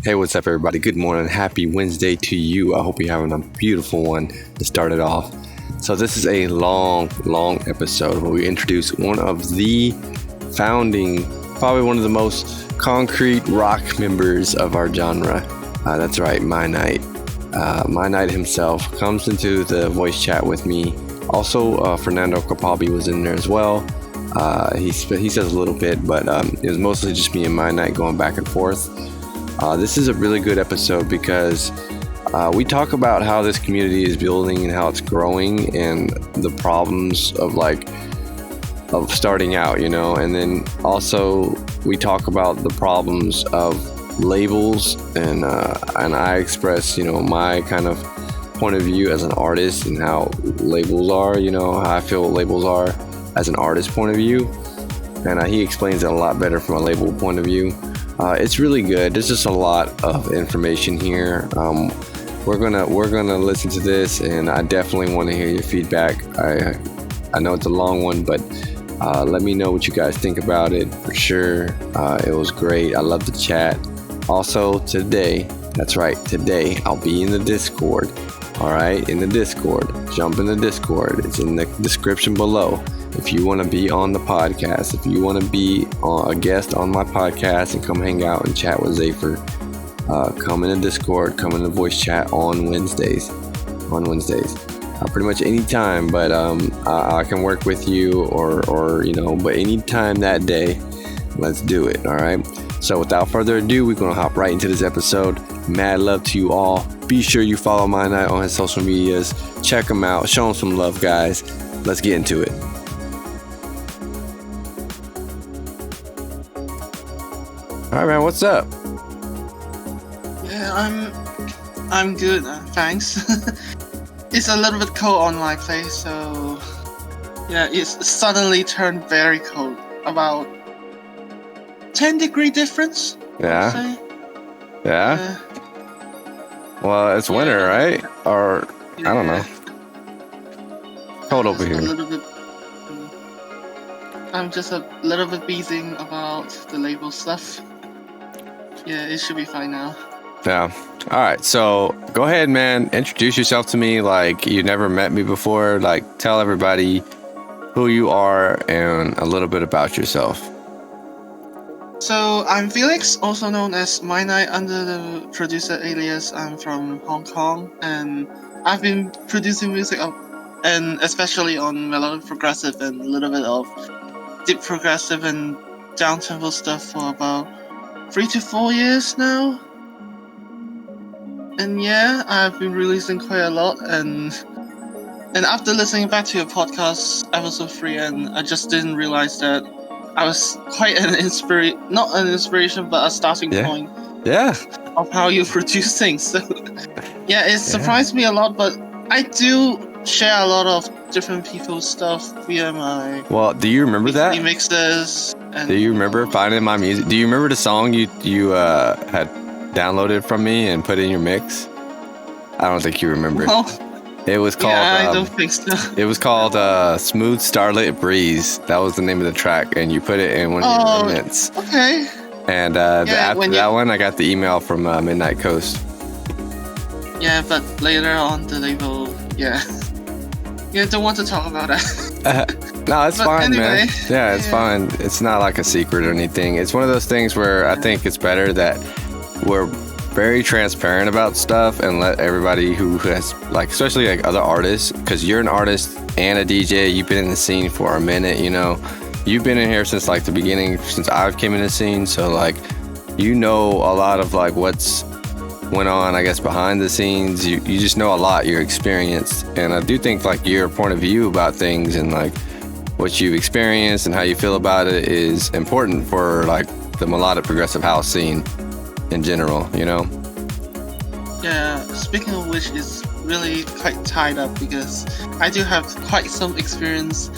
Hey, what's up, everybody? Good morning. Happy Wednesday to you. I hope you're having a beautiful one to start it off. So, this is a long episode where we introduce one of the founding, probably one of the most concrete rock members of our genre. That's right, myni8hte. myni8hte himself comes into the voice chat with me. Also, Fernando Capalbi was in there as well. He says a little bit, but it was mostly just me and myni8hte going back and forth. This is a really good episode because we talk about how this community is building and how it's growing and the problems of starting out, and then also we talk about the problems of labels and I express, my kind of point of view as an artist and how labels are, how I feel labels are as an artist point of view, and he explains it a lot better from a label point of view. It's really good. There's just a lot of information here. We're gonna listen to this, and I definitely want to hear your feedback. I know it's a long one, but let me know what you guys think about it for sure. It was great. I love the chat. Also today, that's right, today I'll be in the Discord. All right, in the Discord. Jump in the Discord. It's in the description below. If you want to be on the podcast, if you want to be a guest on my podcast and come hang out and chat with Zephyr, come in the Discord, come in the voice chat on Wednesdays. Pretty much any time, but I can work with you or but any time that day, let's do it. All right. So without further ado, we're gonna hop right into this episode. Mad love to you all. Be sure you follow myni8hte on his social medias. Check him out. Show him some love, guys. Let's get into it. All right, man. What's up? Yeah, I'm good. Thanks. It's a little bit cold on my place, so yeah, it's suddenly turned very cold. About 10-degree difference. Yeah. Yeah. Well, it's winter, right? Or I don't know. Cold over here. I'm just a little bit beating about the label stuff. Yeah, it should be fine now. Yeah. All right. So go ahead, man. Introduce yourself to me like you never met me before. Like, tell everybody who you are and a little bit about yourself. So I'm Felix, also known as myni8hte under the producer alias. I'm from Hong Kong, and I've been producing music and especially on melodic progressive and a little bit of deep progressive and downtempo stuff for about 3 to 4 years now. And yeah, I've been releasing quite a lot, and after listening back to your podcast, episode 3, and I just didn't realize that I was quite not an inspiration, but a starting point. Yeah. Of how you produce things. So yeah, it surprised me a lot, but I do share a lot of different people's stuff via my. Well, do you remember that? Mixes. Do you remember finding my music? Do you remember the song you had downloaded from me and put in your mix? I don't think you remember. Well, it was called. Yeah, I don't think so. It was called "Smooth Starlit Breeze." That was the name of the track, and you put it in one of your mints. Okay. And after that one, I got the email from Midnight Coast. Yeah, but later on the label, yeah, don't want to talk about that. No, it's fine, anyway, man. Yeah, it's fine. It's not like a secret or anything. It's one of those things where I think it's better that we're very transparent about stuff and let everybody who has, like, especially like other artists, because you're an artist and a DJ, you've been in the scene for a minute, you've been in here since like the beginning, since I've came in the scene, so like a lot of like what's went on, I guess, behind the scenes. You just know a lot, you're experienced, and I do think like your point of view about things and like what you've experienced and how you feel about it is important for like the melodic progressive house scene in general, Yeah, speaking of which, is really quite tied up because I do have quite some experience,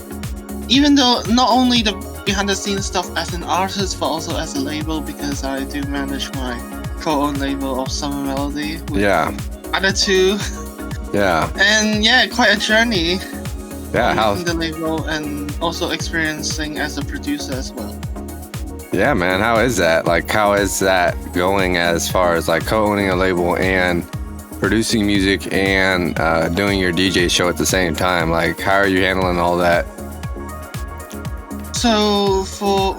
even though not only the behind the scenes stuff as an artist, but also as a label, because I do manage my co-owned label of Summer Melody with other two. Yeah. And yeah, quite a journey. Yeah, how the label and also experiencing as a producer as well. Yeah, man. How is that? Like, how is that going as far as like co-owning a label and producing music and doing your DJ show at the same time? Like, how are you handling all that? So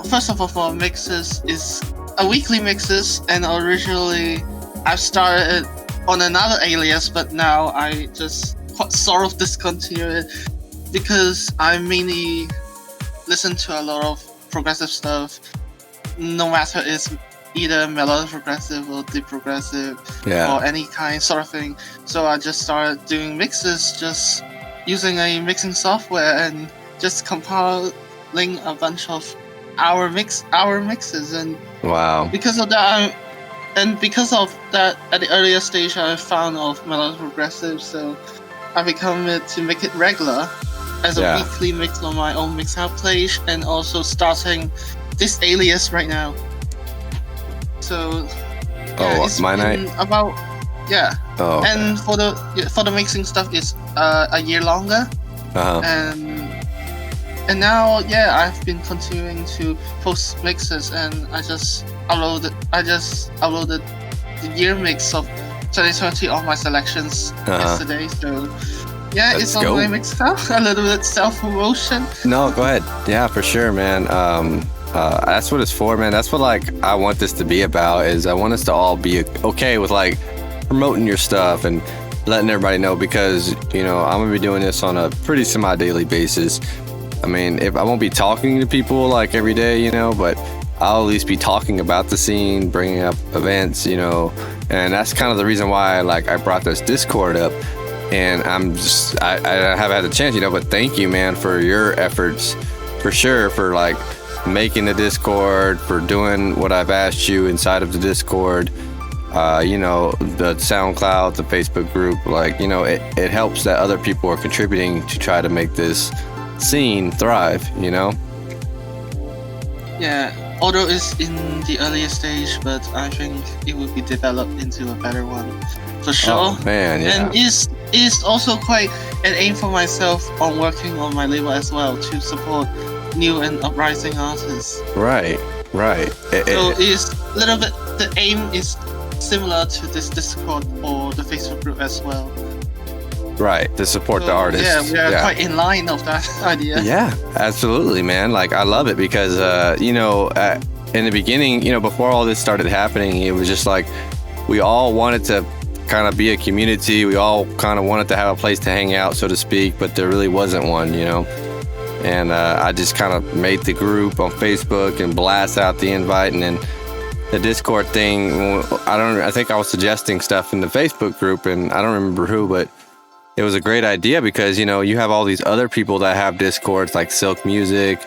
first of all, for mixes is a weekly mixes, and originally I started on another alias, but now I just sort of discontinued it because I mainly listen to a lot of progressive stuff, no matter it's either melodic progressive or deep progressive or any kind sort of thing. So I just started doing mixes, just using a mixing software and just compiling a bunch of our mixes. And wow, because of that, at the earlier stage I found of melodic progressive, so I become it to make it regular as a weekly mix on my own Mixhouse page, and also starting this alias right now. So it's been about and for the mixing stuff is a year longer, and now I've been continuing to post mixes, and I just uploaded the year mix of 2020 of my selections yesterday. So it's on my Mixhouse. A little bit self-promotion. No, go ahead. Yeah, for sure, man. That's what it's for, man. That's what like I want this to be about. Is I want us to all be okay with like promoting your stuff and letting everybody know, because I'm gonna be doing this on a pretty semi-daily basis. I mean, if I won't be talking to people like every day, but I'll at least be talking about the scene, bringing up events, and that's kind of the reason why I brought this Discord up. And I haven't had the chance, but thank you, man, for your efforts, for sure, for like making the Discord, for doing what I've asked you inside of the Discord, the SoundCloud, the Facebook group, it helps that other people are contributing to try to make this scene thrive, Yeah, although it's in the earlier stage, but I think it will be developed into a better one, for sure. Oh, man, yeah. And it's also quite an aim for myself on working on my label as well, to support new and uprising artists. Right. So it's a little bit, the aim is similar to this Discord or the Facebook group as well. Right, to support the artists. Yeah, we are quite in line of that idea. Yeah, absolutely, man. Like, I love it because, in the beginning, before all this started happening, it was just like we all wanted to kind of be a community. We all kind of wanted to have a place to hang out, so to speak, but there really wasn't one, And I just kind of made the group on Facebook and blast out the invite, and then the Discord thing. I think I was suggesting stuff in the Facebook group, and I don't remember who, but it was a great idea because, you have all these other people that have Discords like Silk Music,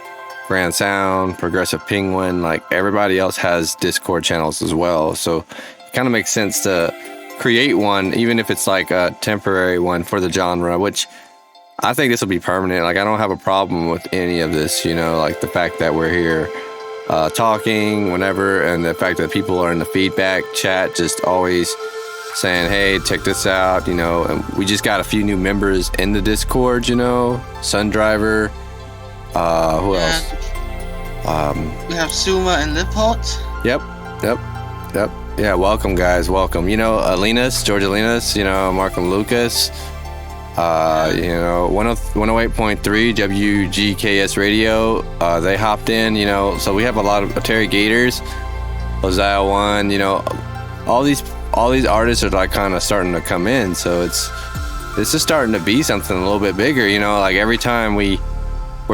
Grand Sound, Progressive Penguin, like everybody else has Discord channels as well. So it kind of makes sense to create one, even if it's like a temporary one for the genre, which I think this will be permanent. Like, I don't have a problem with any of this, like the fact that we're here talking whenever, and the fact that people are in the feedback chat just always saying, hey, check this out, and we just got a few new members in the Discord, Sundriver, who else? We have Suma and Lippot. Yep. Yeah, welcome, guys, welcome. George Alinas, Markham Lucas, 108.3 WGKS radio, they hopped in, so we have a lot of Terry Gators, Hosea One, all these artists are like kind of starting to come in, so this is starting to be something a little bit bigger, like every time we're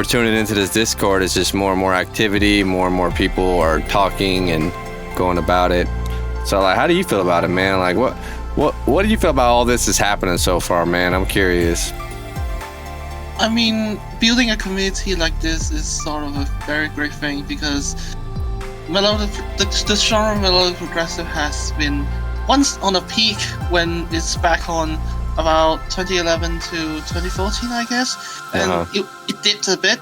tuning into this Discord, it's just more and more activity, more and more people are talking and going about it. So like, how do you feel about it, man? Like, what do you feel about all this is happening so far, man? I'm curious. I mean, building a community like this is sort of a very great thing, because the genre melodic progressive has been once on a peak when it's back on about 2011 to 2014, I guess, and it dipped a bit.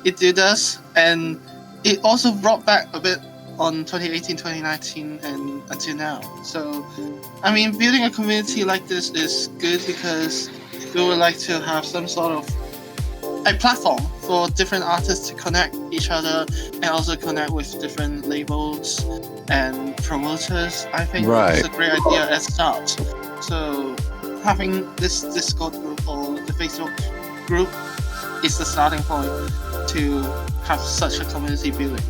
It did us, and it also brought back a bit on 2018, 2019, and until now. So, I mean, building a community like this is good because we would like to have some sort of a platform for different artists to connect each other and also connect with different labels and promoters. I think it's a great idea at start. So having this Discord group or the Facebook group is the starting point to have such a community building.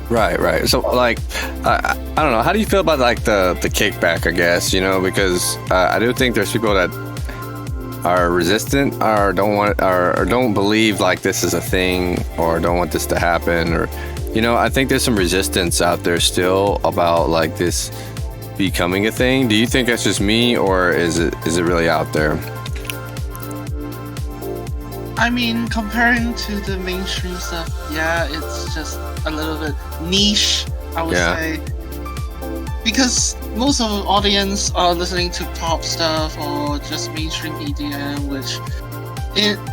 Right. So, like, I don't know. How do you feel about like the kickback? I guess, you know, because I do think there's people that are resistant or don't want or don't believe like this is a thing or don't want this to happen, or, you know, I think there's some resistance out there still about like this becoming a thing. Do you think that's just me, or is it really out there? I mean, comparing to the mainstream stuff, yeah, it's just a little bit niche, I would say. Because most of the audience are listening to pop stuff or just mainstream EDM, which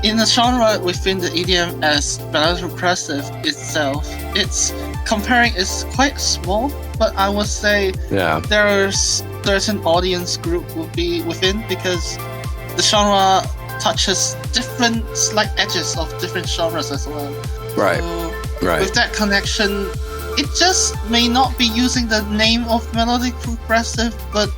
in the genre within the EDM as melodic progressive itself, it's quite small, but I would say there's certain audience group will be within, because the genre touches different slight edges of different genres as well. Right. With that connection, it just may not be using the name of melodic progressive, but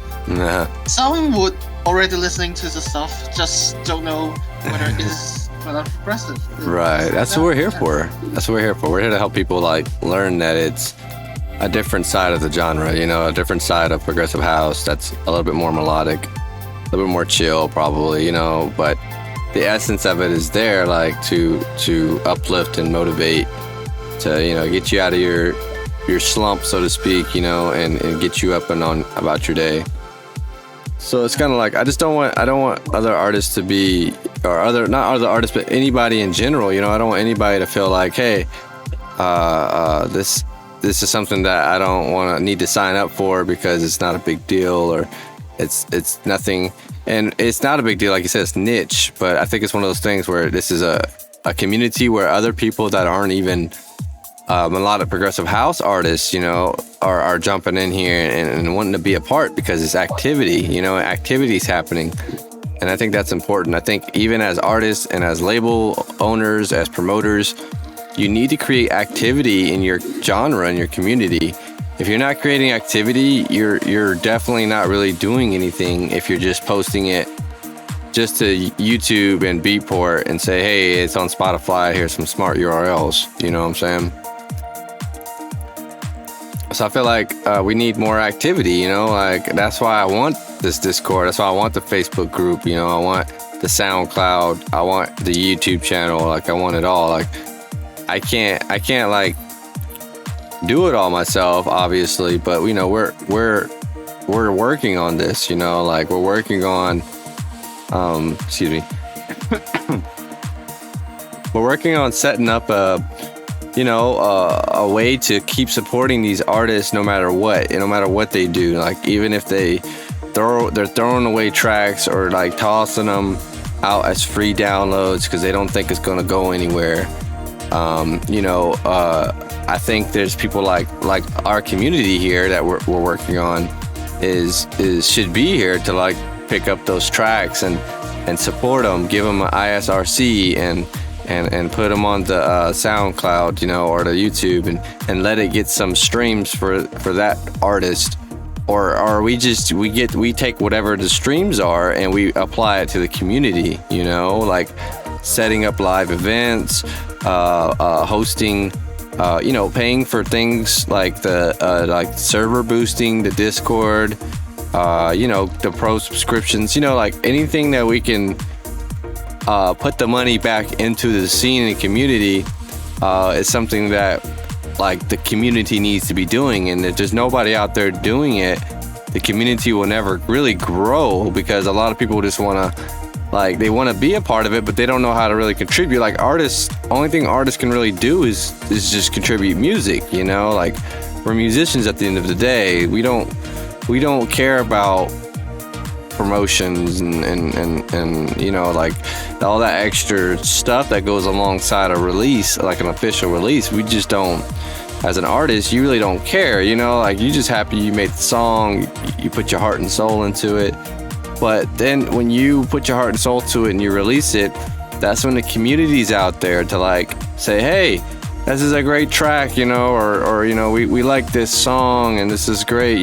someone would already listening to the stuff just don't know whether it is melodic progressive. Right. That's what we're here for. We're here to help people like learn that it's a different side of the genre, you know, a different side of progressive house that's a little bit more melodic, a little bit more chill probably, you know, but the essence of it is there, like to uplift and motivate, to, you know, get you out of your slump, so to speak, you know, and get you up and on about your day. So it's kind of like I don't want other artists to be, or not other artists, but anybody in general, you know, I don't want anybody to feel like, hey, this is something that I don't need to sign up for because it's not a big deal, or it's nothing. And it's not a big deal, like you said, it's niche, but I think it's one of those things where this is a community where other people that aren't even melodic progressive house artists, you know, are jumping in here and wanting to be a part, because it's activity, you know, activity's happening. And I think that's important. I think even as artists and as label owners, as promoters, you need to create activity in your genre, in your community. If you're not creating activity, you're definitely not really doing anything if you're just posting it just to YouTube and Beatport and say, hey, it's on Spotify, here's some smart URLs. You know what I'm saying? So I feel like we need more activity, you know, like that's why I want this Discord. That's why I want the Facebook group, you know, I want the SoundCloud, I want the YouTube channel, like I want it all. Like I can't like do it all myself, obviously, but you know, we're working on this, you know, like we're working on we're working on setting up a way to keep supporting these artists no matter what they do. Like even if they're throwing away tracks or like tossing them out as free downloads because they don't think it's going to go anywhere. I think there's people like our community here that we're working on should be here to like pick up those tracks and support them, give them an ISRC and put them on the SoundCloud, you know, or the YouTube and let it get some streams for that artist, or we take whatever the streams are and we apply it to the community, you know, like setting up live events, hosting, paying for things like the like server boosting, the Discord, the pro subscriptions, like anything that we can put the money back into the scene and community is something that like the community needs to be doing. And if there's nobody out there doing it, the community will never really grow, because a lot of people just want to be a part of it, but they don't know how to really contribute. Like artists, only thing artists can really do is just contribute music, like we're musicians at the end of the day. We don't care about promotions and like all that extra stuff that goes alongside a release, like an official release. We just don't, as an artist, you really don't care, like you just happy you made the song, you put your heart and soul into it. But then when you put your heart and soul to it and you release it, that's when the community's out there to like say, hey, this is a great track, or we like this song and this is great,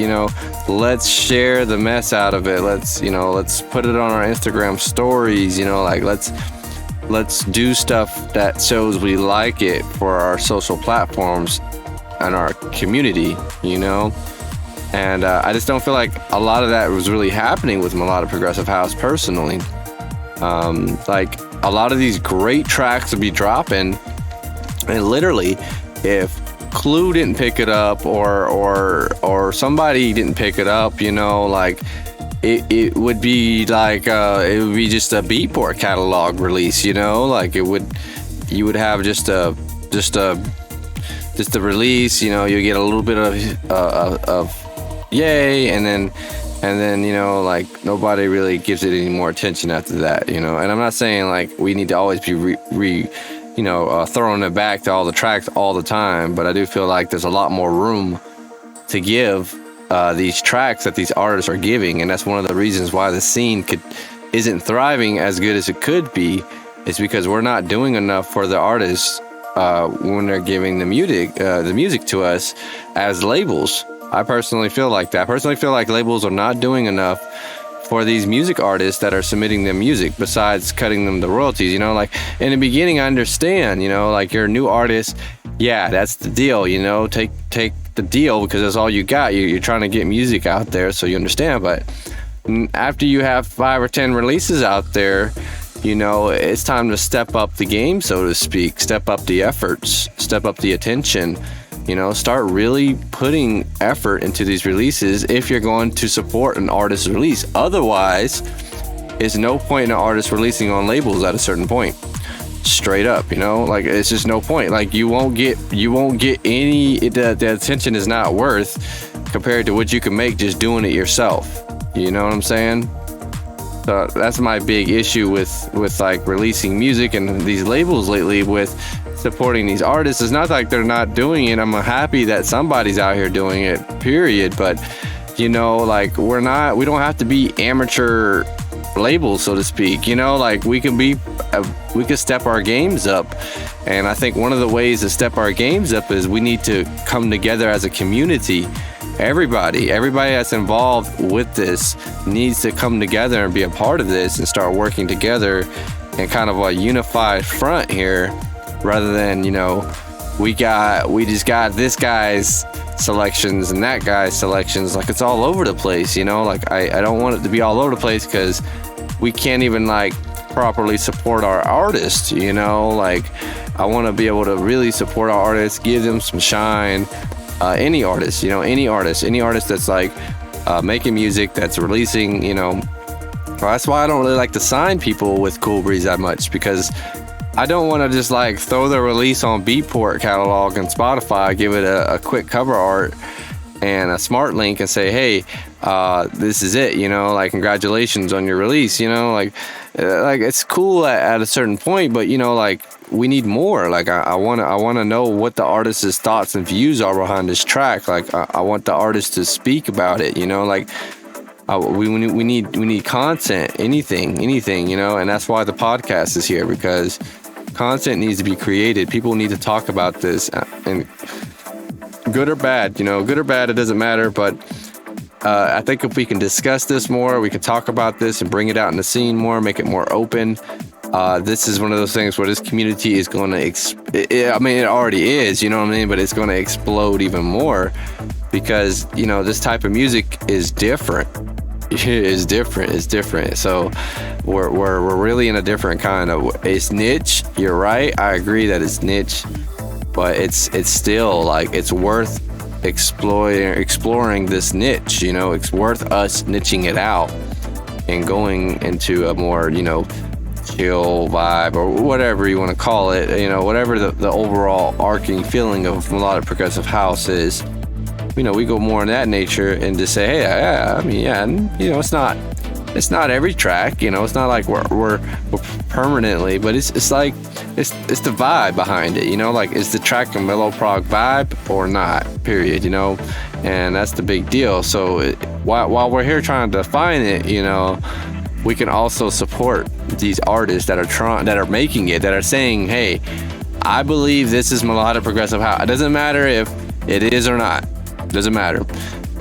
let's share the mess out of it. Let's put it on our Instagram stories, like let's do stuff that shows we like it for our social platforms and our community, and I just don't feel like a lot of that was really happening with melodic progressive house personally. Like a lot of these great tracks would be dropping, and literally if Clue didn't pick it up or somebody didn't pick it up, like it would be like it would be just a Beatport catalog release, like you would have just a release, you get a little bit of yay, and then like nobody really gives it any more attention after that, and I'm not saying like we need to always be throwing it back to all the tracks all the time, but I do feel like there's a lot more room to give these tracks that these artists are giving, and that's one of the reasons why the scene isn't thriving as good as it could be, is because we're not doing enough for the artists when they're giving the music to us as labels. I personally feel like that. I personally feel like labels are not doing enough for these music artists that are submitting them music, besides cutting them the royalties. Like in the beginning, I understand, like you're a new artist, yeah, that's the deal, take the deal because that's all you got. You're trying to get music out there, so you understand. But after you have 5 or 10 releases out there, it's time to step up the game, so to speak, step up the efforts, step up the attention. Start really putting effort into these releases if you're going to support an artist's release. Otherwise, it's no point in an artist releasing on labels at a certain point. Straight up, like it's just no point. Like you won't get any, the attention is not worth compared to what you can make just doing it yourself. You know what I'm saying? So that's my big issue with like releasing music and these labels lately with supporting these artists. It's not like they're not doing it. I'm happy that somebody's out here doing it, period. But like we don't have to be amateur labels, so to speak. Like we can step our games up, and I think one of the ways to step our games up is we need to come together as a community. Everybody that's involved with this needs to come together and be a part of this and start working together in kind of a unified front here, rather than we just got this guy's selections and that guy's selections. Like it's all over the place, like I don't want it to be all over the place, because we can't even like properly support our artists, like I want to be able to really support our artists, give them some shine. Any artist that's like making music, that's releasing, that's why I don't really like to sign people with Cool Breeze that much, because I don't want to just like throw the release on Beatport catalog and Spotify, give it a quick cover art and a smart link and say, hey, this is it, like congratulations on your release, like it's cool at a certain point, but like we need more. Like I want to know what the artist's thoughts and views are behind this track. Like I want the artist to speak about it, like we need content, anything, and that's why the podcast is here, because content needs to be created. People need to talk about this, and good or bad, it doesn't matter. But I think if we can discuss this more, we can talk about this and bring it out in the scene more, make it more open. This is one of those things where this community is going to, it already is, but it's going to explode even more, because, this type of music is different. It's different. So we're really in a different kind of, it's niche. You're right. I agree that it's niche, but it's still like, it's worth exploring this niche. It's worth us niching it out and going into a more, chill vibe, or whatever you want to call it, whatever the overall arcing feeling of melodic progressive house is. We go more in that nature, and to say, hey, it's not every track, it's not like we're permanently, but it's like it's the vibe behind it, like is the track a mellow prog vibe or not, period, and that's the big deal. So while we're here trying to define it, we can also support these artists that are making it, that are saying, hey, I believe this is melodic progressive house. It doesn't matter if it is or not. It doesn't matter.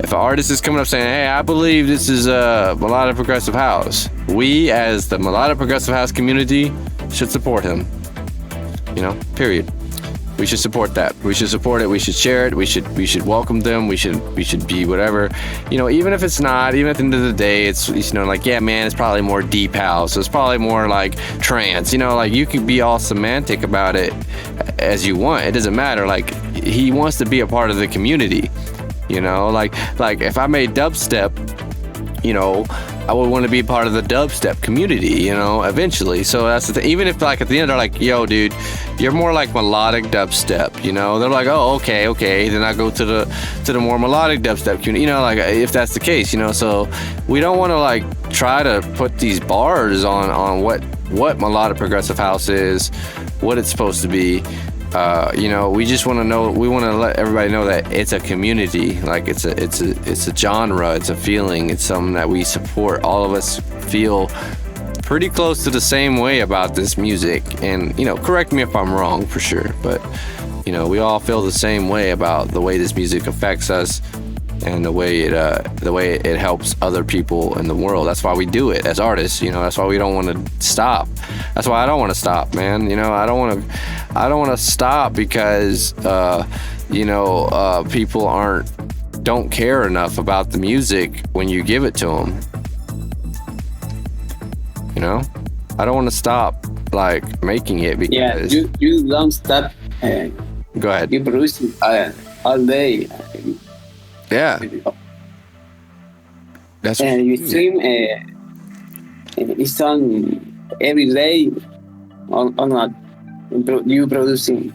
If an artist is coming up saying, hey, I believe this is a melodic progressive house, we as the melodic progressive house community should support him. Period. We should support that. We should support it. We should share it. We should welcome them. We should be whatever. Even if it's not, even at the end of the day, it's, like, yeah, man, it's probably more deep house. It's probably more like trance. Like, you can be all semantic about it as you want. It doesn't matter. Like, he wants to be a part of the community. Like if I made dubstep, I would want to be part of the dubstep community, eventually. So that's the thing. Even if, like, at the end they're like, yo, dude, you're more like melodic dubstep, they're like, oh, okay. Then I go to the more melodic dubstep community, like, if that's the case, so we don't want to, like, try to put these bars on what melodic progressive house is, what it's supposed to be. We just want to know. We want to let everybody know that it's a community. Like, it's a genre. It's a feeling. It's something that we support. All of us feel pretty close to the same way about this music. And correct me if I'm wrong, for sure. But we all feel the same way about the way this music affects us and the way it helps other people in the world. That's why we do it as artists. That's why we don't want to stop. That's why I don't want to stop, man. I don't want to stop because people don't care enough about the music when you give it to them. I don't want to stop, like, making it because you don't stop. Go ahead. You produce all day. Yeah. That's and you stream it's on every day or not? You producing?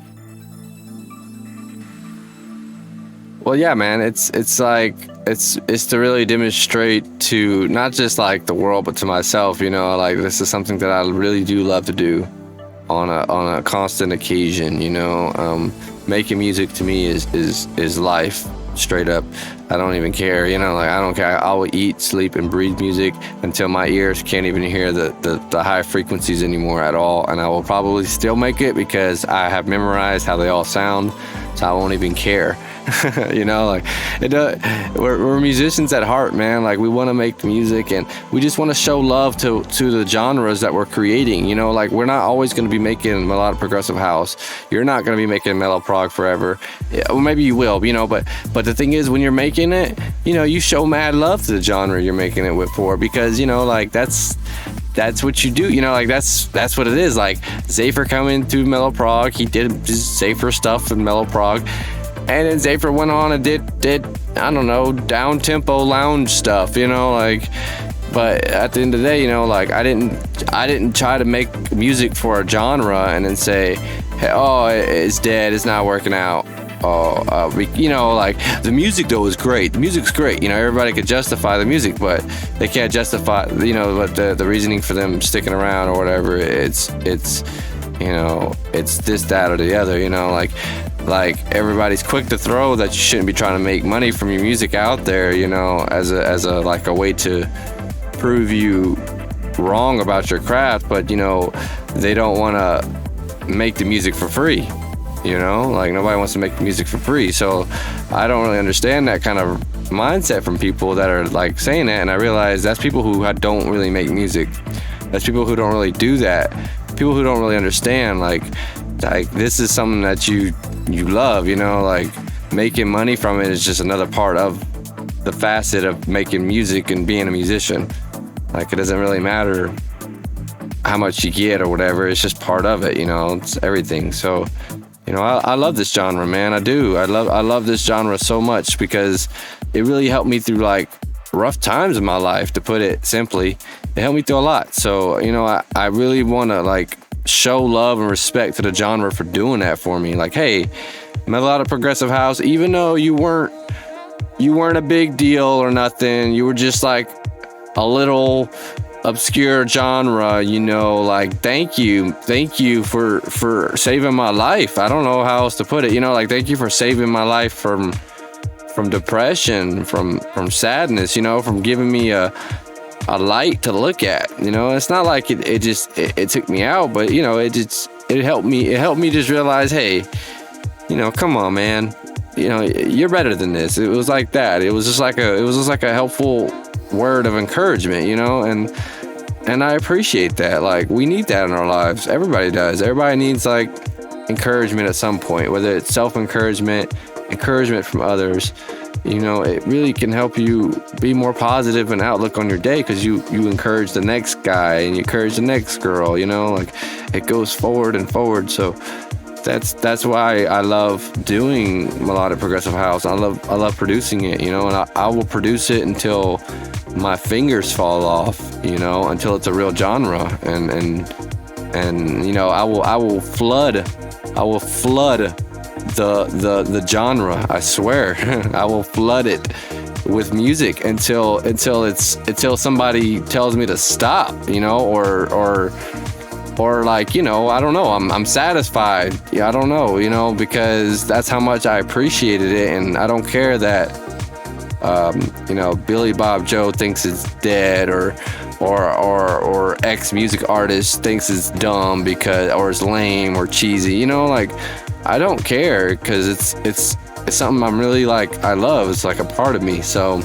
Well, yeah, man. It's like it's to really demonstrate to not just, like, the world, but to myself. Like, this is something that I really do love to do on a constant occasion. Making music to me is life. Straight up. I don't even care, like, I don't care. I will eat, sleep, and breathe music until my ears can't even hear the high frequencies anymore at all, and I will probably still make it because I have memorized how they all sound, so I won't even care. Like, we're musicians at heart, man. Like, we want to make music, and we just want to show love to the genres that we're creating. Like, we're not always going to be making melodic progressive house. You're not going to be making mellow prog forever. Well, maybe you will, but the thing is, when you're making it, you show mad love to the genre you're making it for, because like, that's what you do, like, that's what it is. Like, Zafer coming through mellow prog, he did Zafer stuff in mellow prog. And then Zafer went on and did I don't know, down tempo lounge stuff, like. But at the end of the day, like, I didn't try to make music for a genre and then say, hey, oh, it's dead, it's not working out. Like, the music though is great. The music's great. Everybody could justify the music, but they can't justify, what the reasoning for them sticking around or whatever. It's it's this, that, or the other. Like everybody's quick to throw that you shouldn't be trying to make money from your music out there, as a like a way to prove you wrong about your craft, but they don't want to make the music for free. Like, nobody wants to make the music for free. So I don't really understand that kind of mindset from people that are, like, saying that. And I realize that's people who don't really make music. That's people who don't really do that. People who don't really understand, like this is something that you love, like, making money from it is just another part of the facet of making music and being a musician. Like, it doesn't really matter how much you get or whatever. It's just part of it, it's everything. So, I love this genre, man. I do. I love this genre so much because it really helped me through, like, rough times in my life, to put it simply. It helped me through a lot. So, I really want to, like, show love and respect to the genre for doing that for me. Like, hey, melodic progressive house, even though you weren't a big deal or nothing, you were just, like, a little obscure genre, like, thank you for saving my life. I don't know how else to put it, like, thank you for saving my life from depression, from sadness, from giving me a light to look at. You know, it's not like it took me out, but you know, it helped me. It helped me just realize, hey, you know, come on, man. You know, you're better than this. It was like that. It was just like a helpful word of encouragement, you know, and I appreciate that. Like, we need that in our lives. Everybody does. Everybody needs like encouragement at some point, whether it's self-encouragement, encouragement from others. You know, it really can help you be more positive and outlook on your day, because you encourage the next guy and you encourage the next girl, you know, like it goes forward and forward. So that's why I love doing melodic progressive house. I love producing it, you know, and I will produce it until my fingers fall off, you know, until it's a real genre, and you know, I will flood the genre. I swear, I will flood it with music until somebody tells me to stop, you know, or like, you know, I don't know, I'm satisfied. Yeah, I don't know, you know, because that's how much I appreciated it, and I don't care that you know, Billy Bob Joe thinks it's dead, or X music artist thinks it's dumb or it's lame or cheesy, you know, like I don't care, because it's something I'm really like, I love. It's like a part of me. So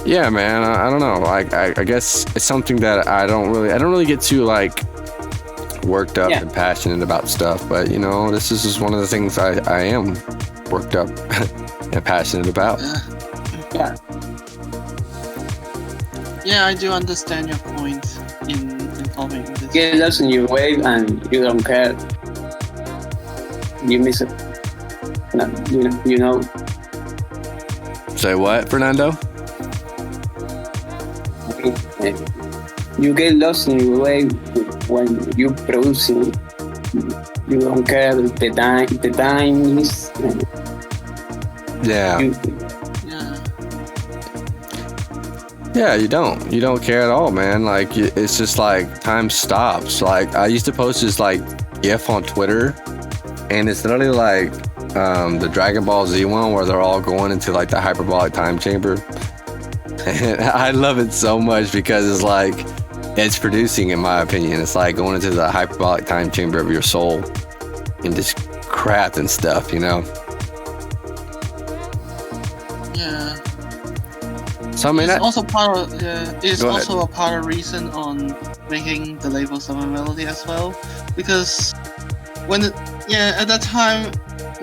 yeah, man, I don't know, like I guess it's something that I don't really get too like worked up and passionate about stuff, but you know, this is just one of the things I am worked up and passionate about. Yeah, I do understand your point in informing this. Get lost in your wave and you don't care. You miss it. No, you know. Say what, Fernando? You get lost in your wave when you producing. You don't care the time is. Yeah. Yeah, you don't care at all, man. Like, it's just like time stops. Like, I used to post this like GIF on Twitter, and it's literally like the Dragon Ball Z one where they're all going into like the hyperbolic time chamber. And I love it so much because it's like, it's producing, in my opinion. It's like going into the hyperbolic time chamber of your soul and just crafting stuff, you know? Yeah. So I mean, it's also part of it's also a part of reason on making the label Summer Melody as well, because at that time,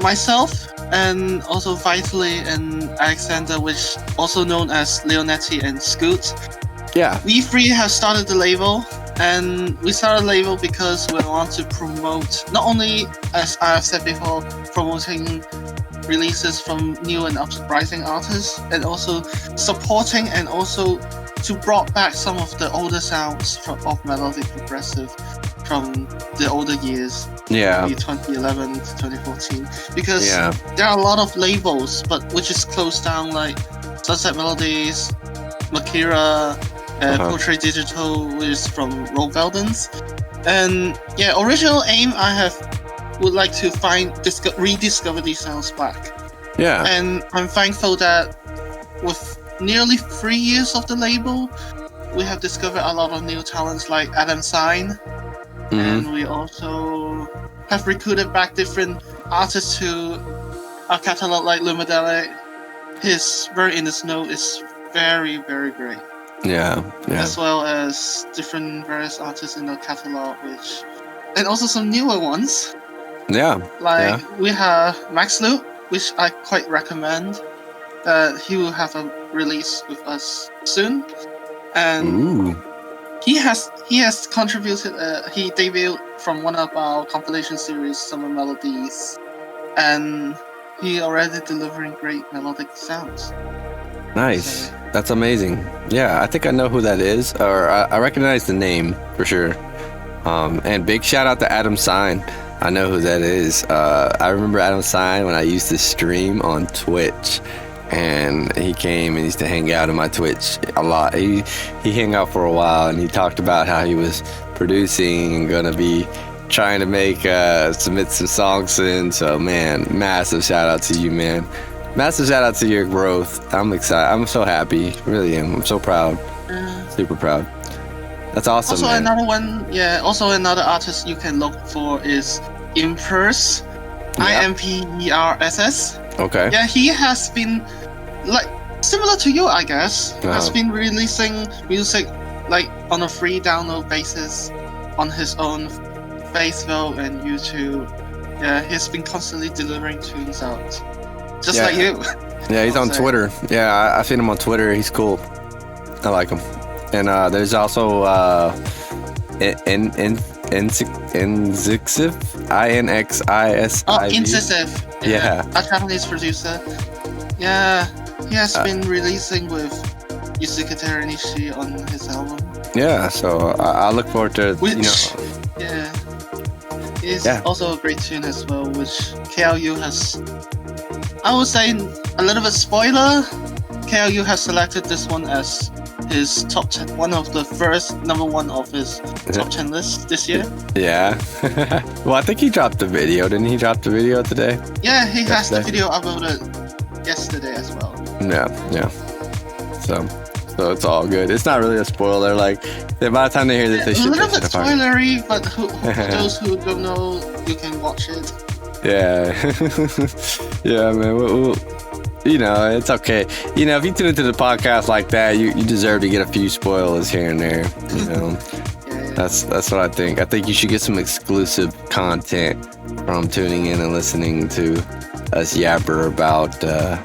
myself and also Vitally and Alexander, which also known as Leonetti and Scoot, we three have started the label, and we started the label because we want to promote, not only, as I have said before, promoting releases from new and uprising artists, and also supporting and also to brought back some of the older sounds of melodic progressive from the older years, maybe 2011 to 2014, because there are a lot of labels but which is closed down, like Sunset Melodies, Makira, Portrait Digital, which is from Rogue Veldens. And original aim would like to rediscover these sounds back. Yeah. And I'm thankful that with nearly 3 years of the label, we have discovered a lot of new talents like Adam Sign. Mm-hmm. And we also have recruited back different artists to our catalog, like Lumidele. His Very In The Snow is very, very great. Yeah. As well as different various artists in the catalog, and also some newer ones. We have Max Luke, which I quite recommend. He will have a release with us soon, and he has contributed. He debuted from one of our compilation series, Summer Melodies, and he already delivering great melodic sounds. Nice, that's amazing. Yeah, I think I know who that is, or I recognize the name for sure. And big shout out to Adam Sign. I know who that is. I remember Adam Sign when I used to stream on Twitch, and he came and used to hang out on my Twitch a lot. He hung out for a while, and he talked about how he was producing and gonna be trying to submit some songs soon. So man, massive shout out to you, man. Massive shout out to your growth. I'm excited. I'm so happy. Really am. I'm so proud. Super proud. That's awesome, Also, man. another one, also another artist you can look for is Impers, Imperss. Okay. Yeah, he has been, like, similar to you, I guess, has been releasing music, like, on a free download basis on his own Facebook and YouTube. Yeah, he's been constantly delivering tunes out. Just like you. Yeah, he's on Twitter. Yeah, I've seen him on Twitter. He's cool. I like him. And there's also Inxiv, INXISIV. Oh, Inxiv. Yeah. A Japanese producer. Yeah, he has been releasing with Yusuke Teranishi on his album. Yeah, so I look forward to, Yeah. It's also a great tune as well, which KLU has, I would say, a little bit spoiler, KLU has selected this one as his top 10, one of the first number one of his top 10 list this year. Yeah. Well, I think he dropped the video. Didn't he drop the video today? Yeah, he has the video uploaded yesterday as well. Yeah. So it's all good. It's not really a spoiler. Like, by the time they hear this, they should. A little bit spoilery, but those who don't know, you can watch it. Yeah. Yeah, man. We'll, it's okay. If you tune into the podcast like that, you deserve to get a few spoilers here and there. That's what I think. I think you should get some exclusive content from tuning in and listening to us yabber about a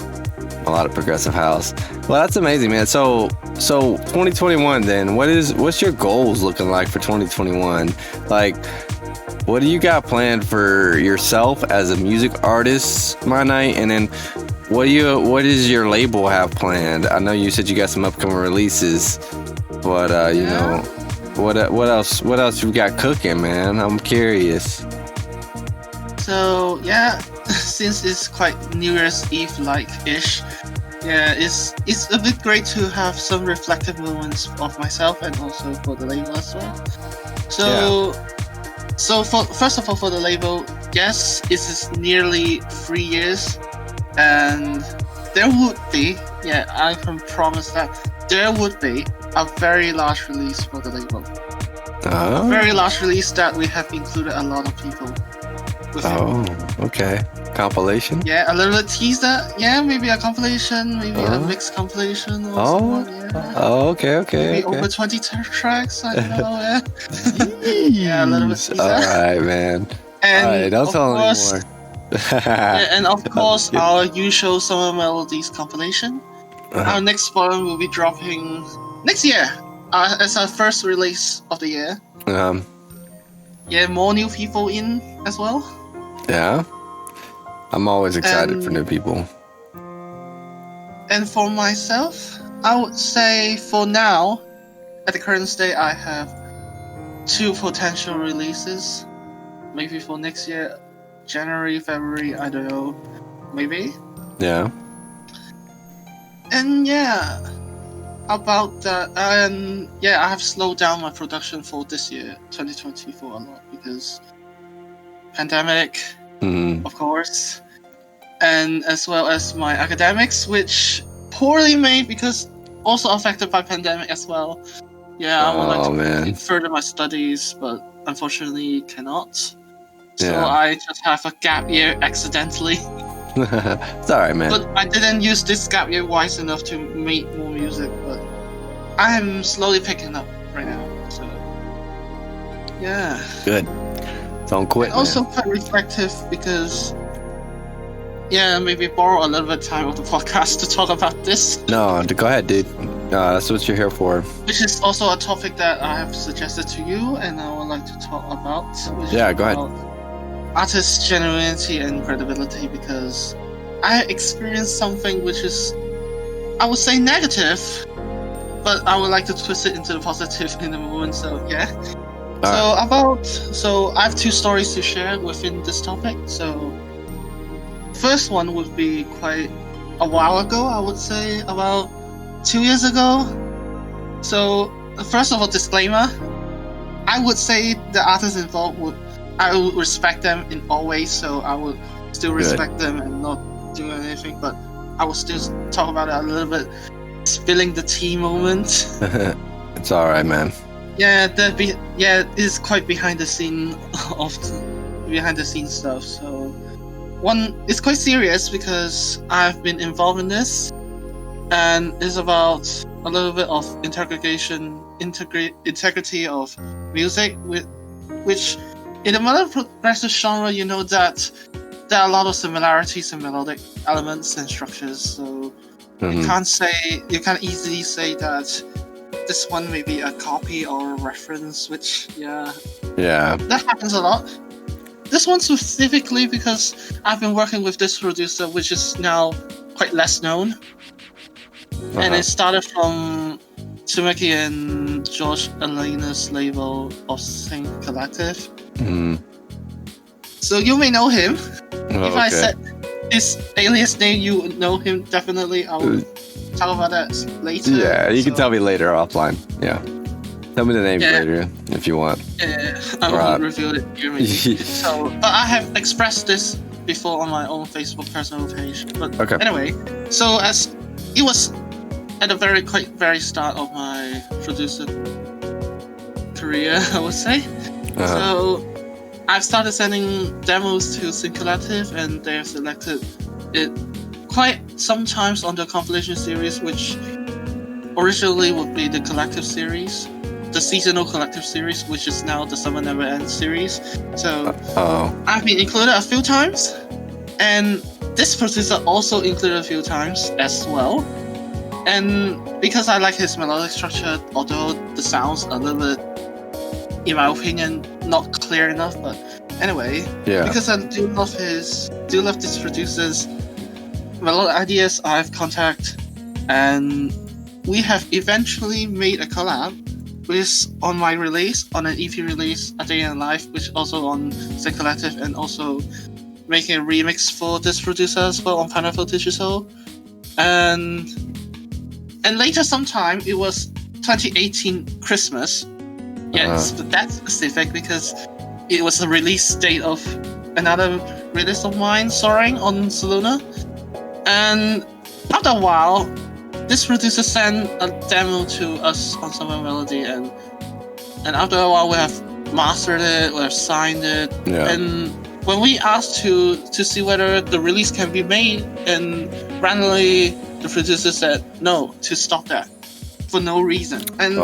lot of progressive house. Well, that's amazing, man. So 2021 then, what's your goals looking like for 2021? Like, what do you got planned for yourself as a music artist, myni8hte? And then what does your label have planned? I know you said you got some upcoming releases, but what else you got cooking, man? I'm curious. So since it's quite New Year's Eve like-ish, it's a bit great to have some reflective moments of myself and also for the label as well. So first of all, for the label, yes, it is nearly 3 years, and there would be, I can promise that there would be a very large release for the label. A very large release that we have included a lot of people. Okay. Compilation? Yeah, a little bit teaser. Yeah, maybe a compilation, maybe a mixed compilation or something. Okay. Maybe over 20 tracks, I don't know, yeah, a little bit teaser. Alright, man. And don't tell course, anymore. And of course, our usual Summer Melodies compilation. Our next one will be dropping next year as our first release of the year. More new people in as well. Yeah. I'm always excited for new people. And for myself, I would say for now, at the current state, I have 2 potential releases. Maybe for next year, January, February, I don't know. Maybe. Yeah. And about that, and I have slowed down my production for this year, 2024, a lot because pandemic, of course, and as well as my academics, which poorly made because also affected by pandemic as well. I would like to further my studies, but unfortunately cannot. So I just have a gap year accidentally. It's alright, man. But I didn't use this gap year wise enough to make more music, but I am slowly picking up right now. So Good. Don't quit. And also quite reflective because maybe borrow a little bit of time of the podcast to talk about this. No, go ahead, dude. That's what you're here for. Which is also a topic that I have suggested to you and I would like to talk about. Go ahead. Artist genuinity and credibility, because I experienced something which is, I would say, negative, but I would like to twist it into the positive in a moment. So So I have 2 stories to share within this topic. So first one would be quite a while ago, I would say about 2 years ago. So first of all, disclaimer, I would say the artists involved I would respect them in all ways, so I would still respect them and not do anything, but I will still talk about it a little bit spilling the tea moment. It's all right, man. It's quite behind the scene stuff. So it's quite serious because I've been involved in this, and it's about a little bit of integrity of music, which in the melodic progressive genre, you know that there are a lot of similarities in melodic elements and structures. So you can't easily say that this one may be a copy or a reference, which that happens a lot. This one specifically because I've been working with this producer, which is now quite less known, and it started from Tsumeki and George Elena's label of Sync Collective. So you may know him. If I said his alias name, you would know him definitely. I will talk about that later. Yeah, you can tell me later offline. Yeah. Tell me the name later if you want. I won't reveal it here. But I have expressed this before on my own Facebook personal page. But anyway, so as it was at the very start of my producer career, I would say. So I've started sending demos to Sync Collective, and they have selected it quite sometimes on the compilation series, which originally would be the collective series, the seasonal collective series, which is now the Summer Never Ends series. So I've been included a few times, and this producer also included a few times as well. And because I like his melodic structure, although the sounds a little bit, in my opinion, not clear enough, but anyway, because I do love this producer's melodic ideas, I've contacted, and we have eventually made a collab, which is on my release, on an EP release, A Day in Life, which also on Sync Collective, and also making a remix for this producer as well on Pineapple Digital. And later sometime, it was 2018 Christmas. Yes, that's specific because it was the release date of another release of mine, Soaring, on Soluna. And after a while, this producer sent a demo to us on Summer Melody, and after a while we have mastered it, we have signed it, and when we asked to see whether the release can be made, and randomly the producer said no, to stop that for no reason. And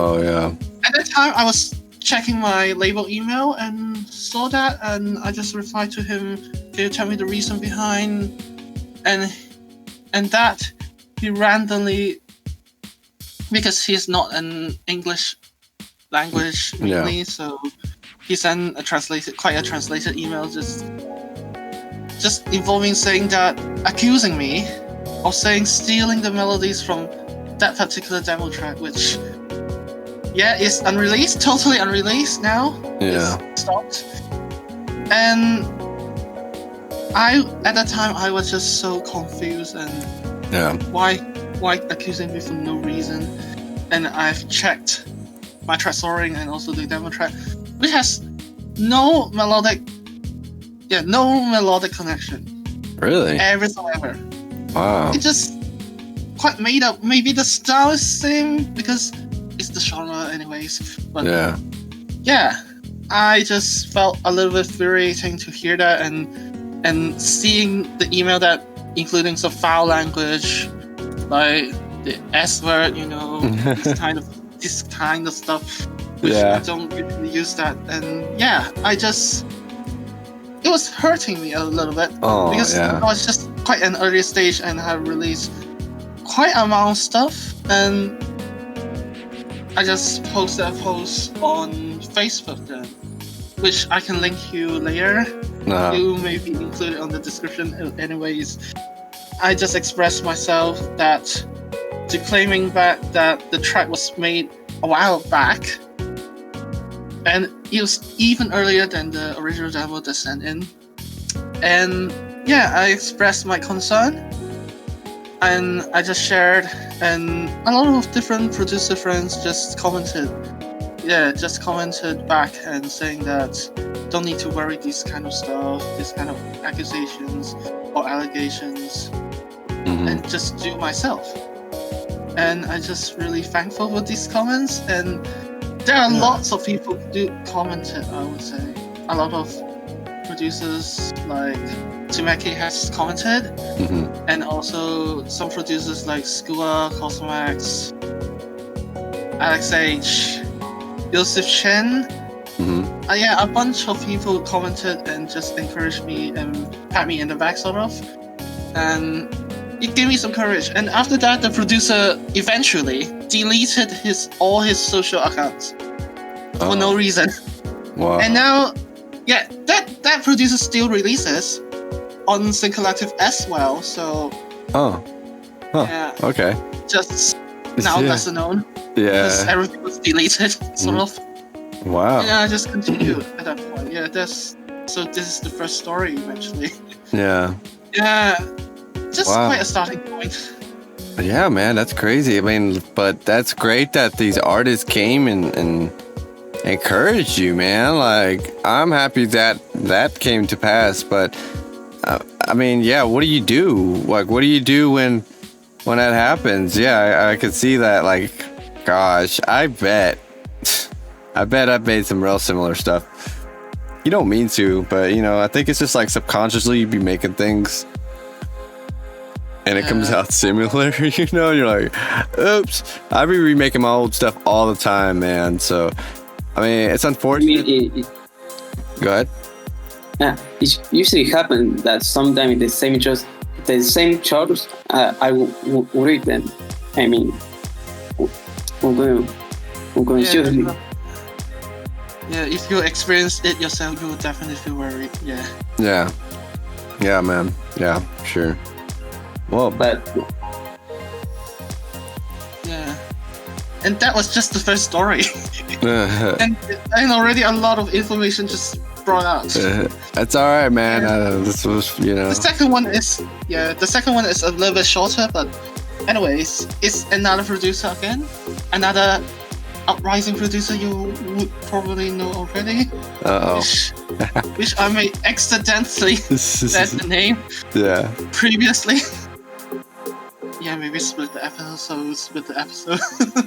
at that time I was checking my label email and saw that, and I just replied to him, can you tell me the reason behind? And that he randomly, because he's not an English language mainly, so he sent a translated email just involving accusing me of stealing the melodies from that particular demo track, which is unreleased, totally unreleased now. It's stopped. And at that time I was just so confused, and why accusing me for no reason? And I've checked my track Soaring and also the demo track, which has no melodic connection. Really? Whatsoever. Wow. It just quite made up. Maybe the style is the same because it's the genre anyways. But I just felt a little bit infuriating to hear that, and seeing the email that including some foul language, like the S word, this kind of stuff, which I don't really use that. And it was hurting me a little bit because I was just quite an early stage and had released quite a amount of stuff, and I just posted a post on Facebook then, which I can link you later. You may be included on the description anyways. I just expressed myself that claiming that the track was made a while back, and it was even earlier than the original demo that sent in. And I expressed my concern, and I just shared, and a lot of different producer friends just commented back and saying that don't need to worry this kind of stuff, this kind of accusations or allegations, and just do myself. and I just really thankful for these comments. And there are lots of people who do commented. I would say a lot of producers like Timeki has commented, and also some producers like Skua, Cosmax, Alex H, Yosef Chen. Yeah, a bunch of people commented and just encouraged me and pat me in the back, sort of. And it gave me some courage. And after that, the producer eventually deleted all his social accounts for no reason. Wow. And now, yeah, that producer still releases on Sync Collective as well. So, yeah, okay. just now lesser known. Yeah. Because everything was deleted, sort of. Wow. Yeah, I just continued at that point. Yeah, so this is the first story eventually. Yeah. Yeah, just quite a starting point. Yeah, man, that's crazy. I mean, but that's great that these artists came and encouraged you, man. Like, I'm happy that came to pass. But I mean, yeah, what do you do? Like, what do you do when that happens? Yeah, I could see that. Like, gosh, I bet I've made some real similar stuff. You don't mean to, but I think it's just like subconsciously you be making things and it comes out similar, you're like, oops. I be remaking my old stuff all the time, man. So, I mean, it's unfortunate. Go ahead. It usually happens that sometimes the same chorus, I will read them. I mean, we're going to Yeah, if you experience it yourself, you will definitely feel worried. Yeah. Yeah, man. Yeah, sure. Well, but yeah, and that was just the first story, and already a lot of information just brought out. That's all right, man. This was, The second one is a little bit shorter, but anyways, it's another producer again, another uprising producer you would probably know already. Which I may accidentally said the name. Yeah. Previously. Yeah, maybe split the episode.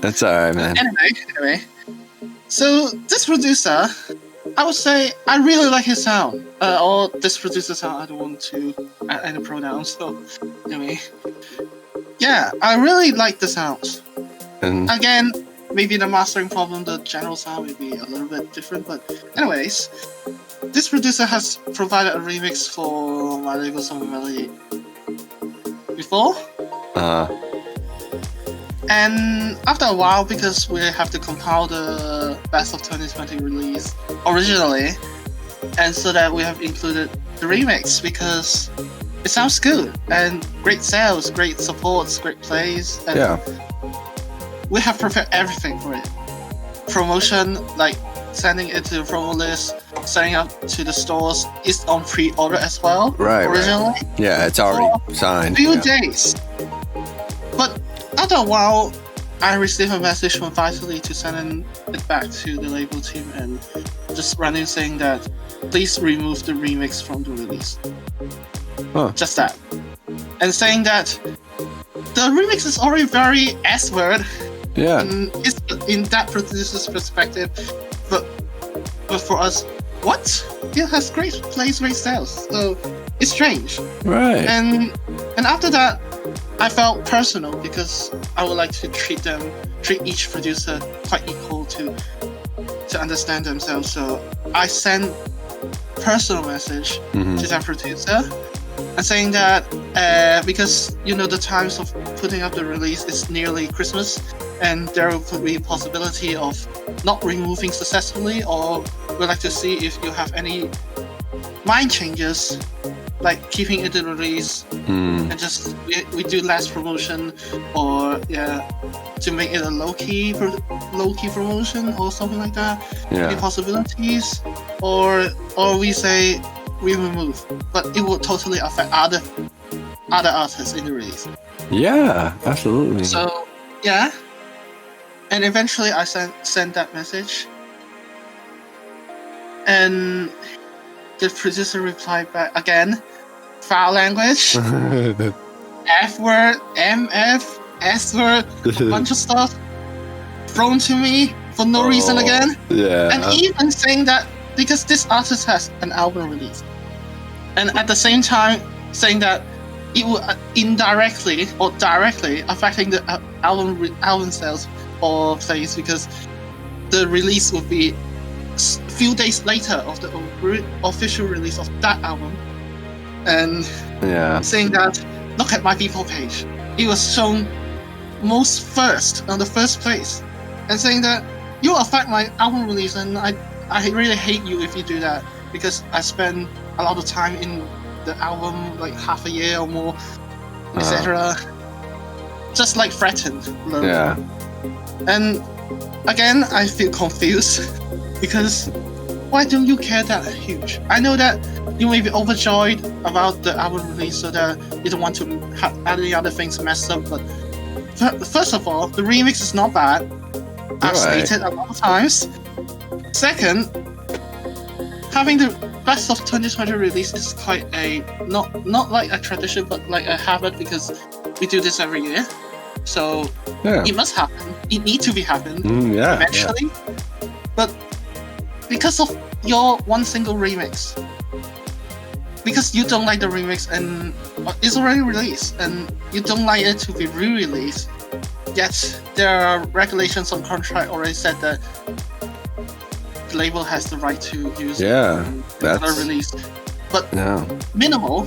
That's alright, man. Anyway. So this producer, I would say I really like his sound. Or this producer's sound. I don't want to add any pronouns. So anyway, yeah, I really like the sounds. And again, maybe the mastering problem, the general sound may be a little bit different, but anyways, this producer has provided a remix for My Lego Summer Melody before. And after a while, because we have to compile the Best of 2020 release originally, and so that we have included the remix because it sounds good and great sales, great supports, great plays, and we have prepared everything for it. Promotion, like sending it to the promo list, sending out to the stores, is on pre-order as well. Right. Originally. Right. Yeah, it's already signed. Few days. But after a while, I received a message from Vitally to send it back to the label team and just running saying that please remove the remix from the release. Just that. And saying that the remix is already very S-word. Yeah. In that producer's perspective, but for us, what? It has great plays, great sales. So it's strange. Right. And after that, I felt personal because I would like to treat each producer quite equal to understand themselves. So I sent personal message to that producer and saying that because the times of putting up the release is nearly Christmas, and there could be a possibility of not removing successfully, or we'd like to see if you have any mind changes, like keeping it in release and just we do less promotion, or to make it a low-key promotion or something like that. Any possibilities, or we say we remove, but it will totally affect other artists in the release. Yeah, absolutely. So and eventually I sent that message, and the producer replied back again, foul language, F word, MF, S-word, a bunch of stuff thrown to me for no reason again. Yeah. And even saying that because this artist has an album release. And at the same time saying that it will indirectly or directly affecting the album sales or plays because the release will be a few days later of the official release of that album. And saying that, look at my People page. It was shown most first on the first place. And saying that you affect my album release and I really hate you if you do that because I spend a lot of time in the album, like half a year or more, etc. Just like threatened. Yeah. And again, I feel confused because why don't you care that huge? I know that you may be overjoyed about the album release so that you don't want to have any other things messed up, but first of all, the remix is not bad. I've stated a lot of times. Second, having the best of 2020 release is quite a not like a tradition but like a habit because we do this every year. So it must happen. It needs to be happened eventually. Yeah. But because of your one single remix, because you don't like the remix and it's already released and you don't like it to be re-released, yet there are regulations on contract already said that the label has the right to use another release. But minimal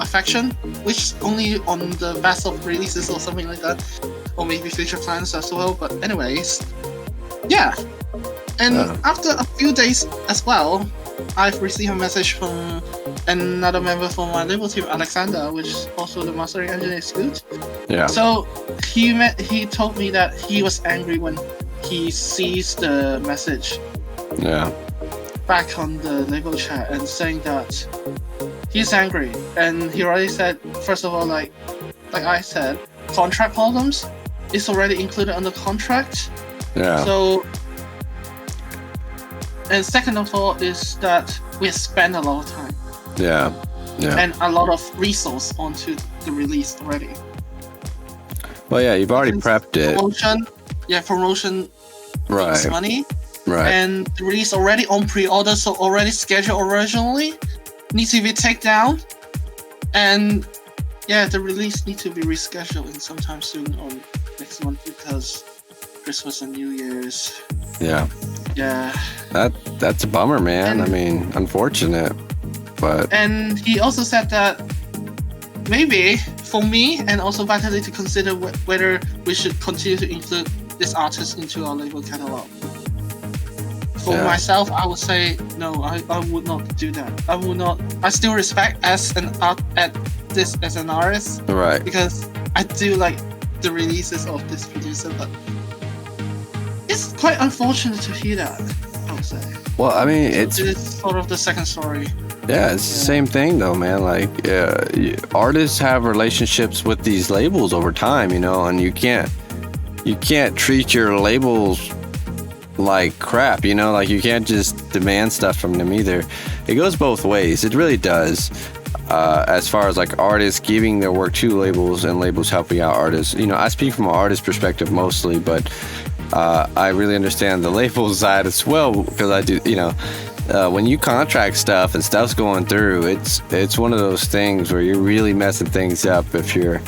affection, which is only on the best of releases or something like that, or maybe future plans as well. But anyways, and after a few days as well, I've received a message from another member from my label team, Alexander, which is also the mastering engineer Scoot. Yeah. So he told me that he was angry when he sees the message back on the label chat and saying that he's angry. And he already said, first of all, like I said, contract problems is already included on the contract. Yeah. So, and second of all is that we spend a lot of time. Yeah. And a lot of resource onto the release already. Well, yeah, you've already prepped it. Promotion needs money. Right. And the release already on pre-order, so already scheduled originally, needs to be taken down. And the release needs to be rescheduled in sometime soon or next month because Christmas and New Year's. Yeah. That's a bummer, man. I mean, unfortunate. But and he also said that maybe for me and also Vitaly to consider whether we should continue to include this artist into our label catalog. For myself, I would say no. I would not do that. I would not. I still respect as an artist, right? Because I do like the releases of this producer, but it's quite unfortunate to hear that. I would say. Well, I mean, it's sort of the second story. Yeah, it's the same thing though, man. Like, artists have relationships with these labels over time, and you can't treat your labels like crap, like you can't just demand stuff from them either. It goes both ways. It really does. As far as like artists giving their work to labels and labels helping out artists, I speak from an artist perspective mostly, but I really understand the label side as well because I do, when you contract stuff and stuff's going through, it's one of those things where you're really messing things up if you're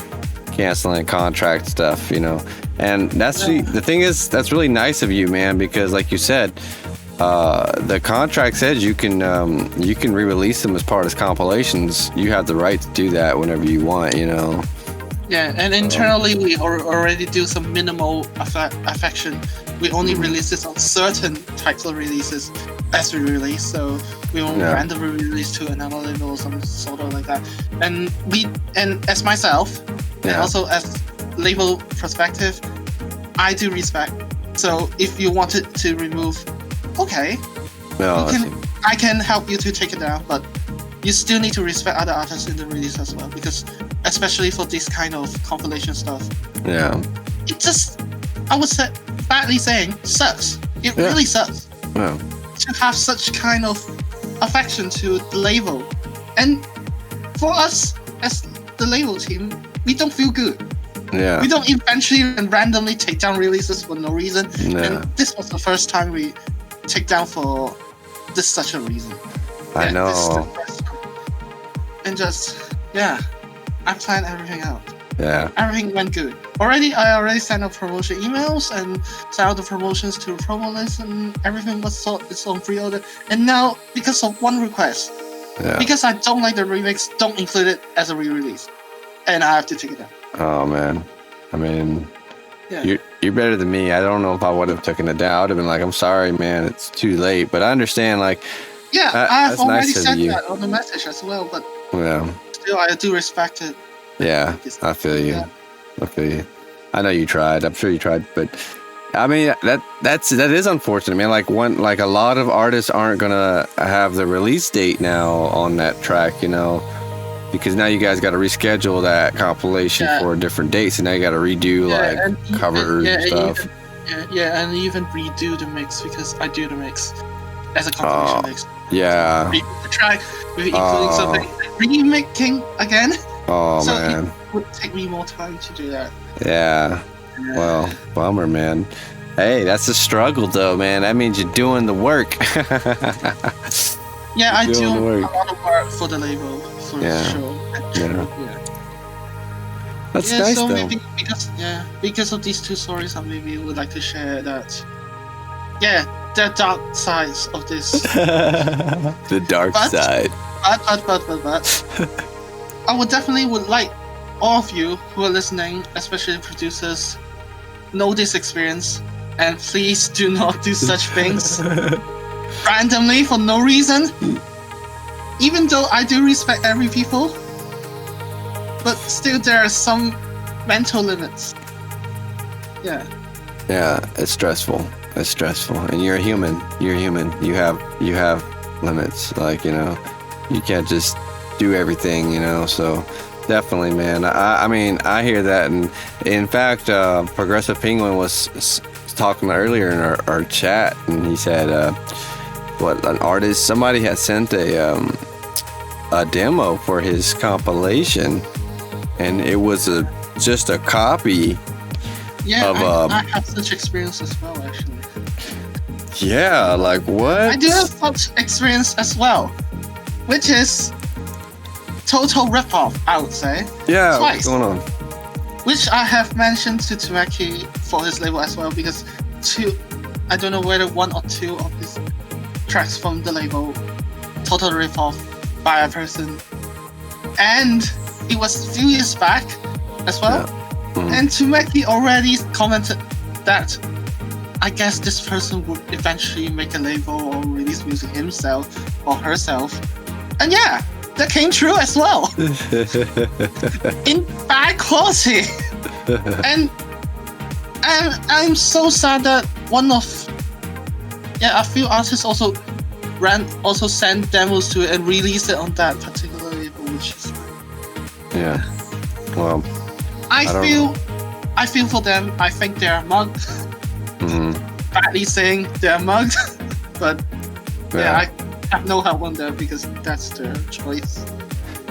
canceling contract stuff, And that's the thing is, that's really nice of you, man, because like you said, the contract says you can re-release them as part of compilations. You have the right to do that whenever you want, Yeah, and internally we already do some minimal affection. We only release this on certain types of releases as we release, so we won't randomly release to another label or some sort of like that. And as myself, and also as label perspective, I do respect. So if you wanted to remove, I can help you to take it down, but you still need to respect other artists in the release as well, because especially for this kind of compilation stuff, it just, I would say, badly saying, sucks. It really sucks to have such kind of affection to the label. And for us as the label team, we don't feel good. Yeah. We don't eventually and randomly take down releases for no reason. Yeah. And this was the first time we take down for such a reason. I know. This is the first time. And just, I planned everything out. Yeah. Everything went good. I already sent out promotion emails and sent out the promotions to promo list, and everything was it's on pre-order. And now, because of one request, because I don't like the remix, don't include it as a re-release, and I have to take it down. Oh man, I mean, you're better than me. I don't know if I would have taken it down. I would have been like, I'm sorry, man, it's too late. But I understand, like, I have already nice said that on the message as well. But still, I do respect it. Yeah, I feel you. Yeah. I feel you. I know you tried. I'm sure you tried, but I mean that is unfortunate, man. Like a lot of artists aren't gonna have the release date now on that track, you know, because now you guys got to reschedule that compilation for different dates, and now you got to redo covers and stuff. And even redo the mix because I do the mix as a compilation mix. Yeah. Redo the track with including something remaking again. Oh so man. It would take me more time to do that. Yeah. Well, bummer, man. Hey, that's a struggle, though, man. That means you're doing the work. I do a lot of work for the label, for the show. That's nice, so though. maybe because of these two stories, I maybe would like to share that. The dark sides of this. The dark side. But I would like all of you who are listening, especially producers, know this experience, and please do not do such things randomly for no reason. Even though I do respect every people, but still there are some mental limits. Yeah, it's stressful. It's stressful, and you're human. You're human. You have limits. Like, you know, you can't just do everything, you know. So definitely, man. I mean, I hear that, and in fact, Progressive Penguin was talking earlier in our chat, and he said, somebody had sent a demo for his compilation, and it was just a copy. I have such experience as well, actually. Yeah, like what? I do have such experience as well, which is total ripoff, I would say. Yeah, twice. what's going on? Which I have mentioned to Tamaki for his label as well, because I don't know whether one or two of his tracks from the label total ripoff by a person, and it was a few years back as well. And Tamaki already commented that I guess this person would eventually make a label or release music himself or herself, and that came true as well. In bad quality. and I'm so sad that a few artists also sent demos to it and released it on that particular label, which is well, I feel for them. I think they're mugged. Badly saying they're mugged, but I have no help on that because that's their choice.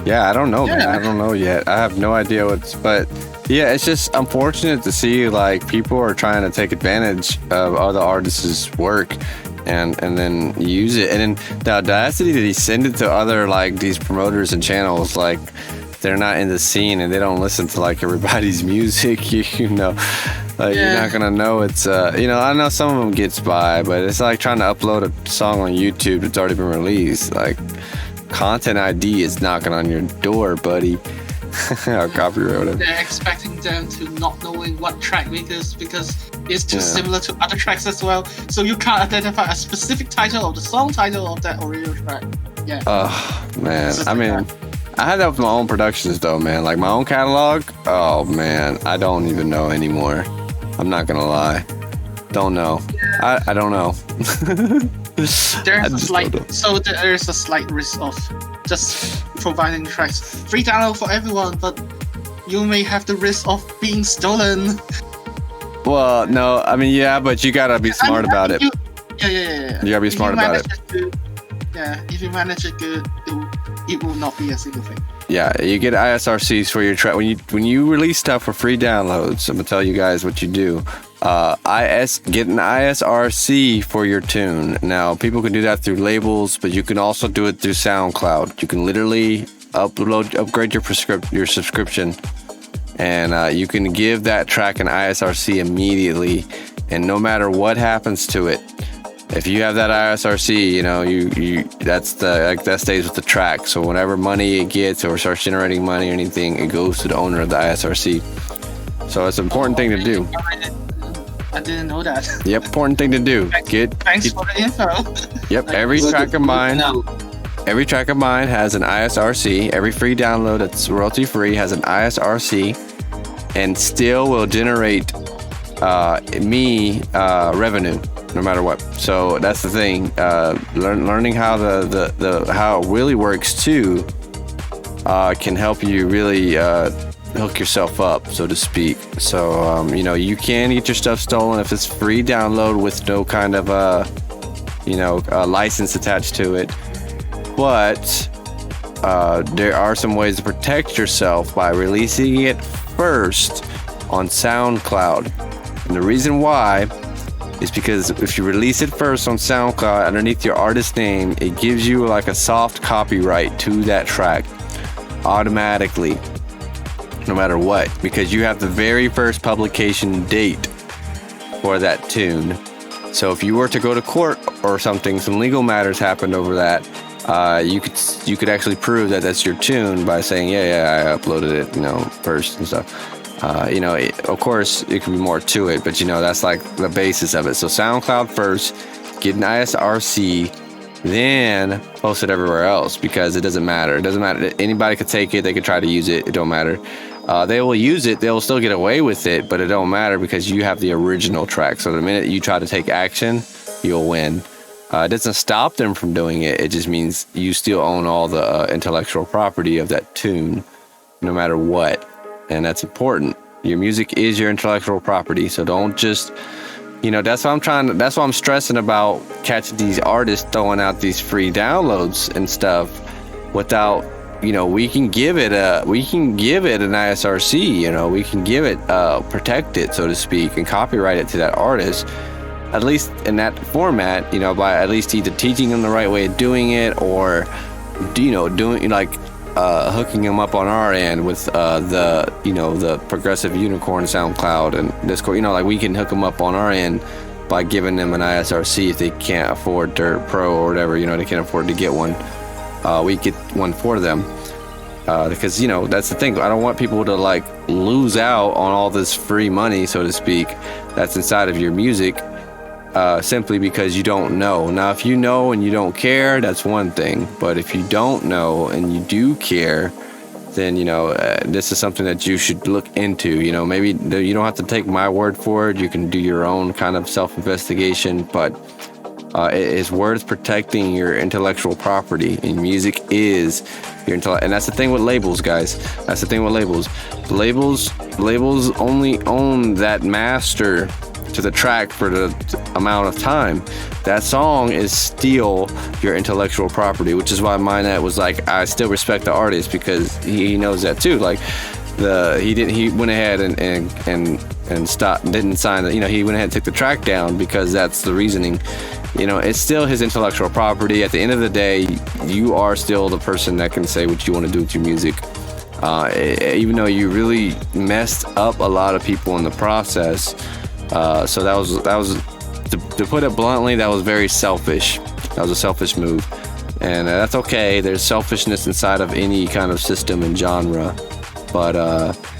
I don't know, man. I don't know yet. I have no idea but it's just unfortunate to see like people are trying to take advantage of other artists' work and then use it, and then the audacity that he send it to other like these promoters and channels, like they're not in the scene and they don't listen to like everybody's music, you know. Like, you're not gonna know it's I know some of them gets by, but it's like trying to upload a song on YouTube that's already been released. Like, content ID is knocking on your door, buddy. Or copyright, whatever. They're expecting them to not knowing what track because it's just similar to other tracks as well. So you can't identify a specific title of the song title of that original track. Yeah. Oh man, I mean, I had that with my own productions though, man. Like my own catalog. Oh man, I don't even know anymore. I'm not gonna lie. Don't know. I don't know. There's a slight risk of just providing tracks free download for everyone, but you may have the risk of being stolen. Well, no, I mean, but you gotta be smart about it. You gotta be smart about it. If you manage it good, it will not be a single thing. Yeah, you get ISRCs for your track. When you release stuff for free downloads, I'm gonna tell you guys what you do. Get an ISRC for your tune. Now, people can do that through labels, but you can also do it through SoundCloud. You can literally upgrade your subscription, and you can give that track an ISRC immediately. And no matter what happens to it, if you have that ISRC, you know, that stays with the track. So whenever money it gets or starts generating money or anything, it goes to the owner of the ISRC. So it's an important thing to do. I didn't know that. Yep, important thing to do. Thanks for the info. Yep, every track of mine has an ISRC. Every free download that's royalty free has an ISRC, and still will generate me revenue no matter what. So that's the thing. Learning how how it really works too can help you really hook yourself up, so to speak. So you know, you can get your stuff stolen if it's free download with no kind of license attached to it. But there are some ways to protect yourself by releasing it first on SoundCloud. And the reason why is because if you release it first on SoundCloud underneath your artist name, it gives you like a soft copyright to that track automatically, no matter what, because you have the very first publication date for that tune. So if you were to go to court or something, some legal matters happened over that, you could actually prove that that's your tune by saying, yeah, I uploaded it, first and stuff. Of course, it could be more to it, but that's like the basis of it. So SoundCloud first, get an ISRC, then post it everywhere else, because it doesn't matter. It doesn't matter. Anybody could take it. They could try to use it. It don't matter. They will use it. They'll still get away with it, but it don't matter because you have the original track. So the minute you try to take action, you'll win. It doesn't stop them from doing it. It just means you still own all the intellectual property of that tune, no matter what. And that's important. Your music is your intellectual property. So don't just, that's what I'm stressing about catching these artists throwing out these free downloads and stuff without, we can give it an ISRC, we can give it, protect it, so to speak, and copyright it to that artist, at least in that format, by at least either teaching them the right way of doing it or, doing like, hooking them up on our end with the Progressive Unicorn SoundCloud and Discord. Like we can hook them up on our end by giving them an ISRC if they can't afford their Pro or whatever. They can't afford to get one. We get one for them because that's the thing. I don't want people to like lose out on all this free money, so to speak, that's inside of your music. Simply because you don't know. Now, if you know and you don't care, that's one thing. But if you don't know and you do care, then, this is something that you should look into. Maybe you don't have to take my word for it. You can do your own kind of self-investigation. But it is worth protecting your intellectual property. And music is your intellect. And that's the thing with labels, guys. That's the thing with labels. Labels only own that master to the track for the amount of time. That song is still your intellectual property, which is why myni8hte was like, I still respect the artist, because he knows that too. Like he went ahead and stopped, didn't sign it. He went ahead and took the track down because that's the reasoning. It's still his intellectual property. At the end of the day, you are still the person that can say what you want to do with your music. Even though you really messed up a lot of people in the process. So that was to put it bluntly, that was very selfish. That was a selfish move, and that's okay. There's selfishness inside of any kind of system and genre, but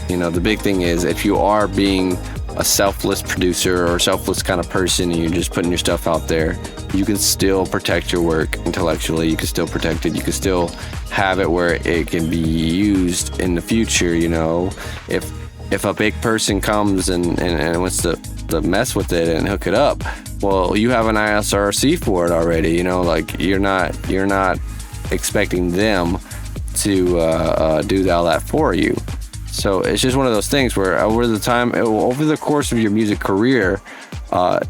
the big thing is, if you are being a selfless producer or selfless kind of person and you're just putting your stuff out there, you can still protect your work intellectually. You can still protect it. You can still have it where it can be used in the future. If a big person comes and wants to mess with it and hook it up, well, you have an ISRC for it already. Like you're not expecting them to do all that for you. So it's just one of those things where over the course of your music career,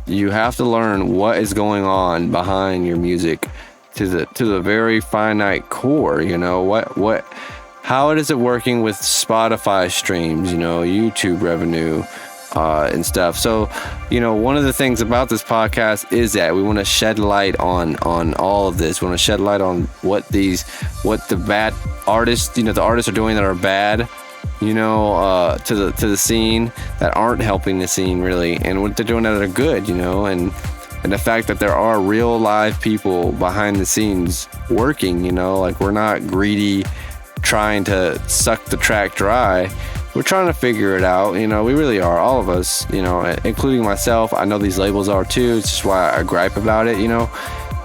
you have to learn what is going on behind your music to the very finite core. how is it working with Spotify streams, YouTube revenue, and stuff. So, one of the things about this podcast is that we want to shed light on all of this. We want to shed light on what the bad artists, the artists are doing that are bad, to the scene, that aren't helping the scene really, and what they're doing that are good, and the fact that there are real live people behind the scenes working, like we're not greedy trying to suck the track dry. We're trying to figure it out, we really are, all of us, including myself. I know these labels are too. It's just why I gripe about it,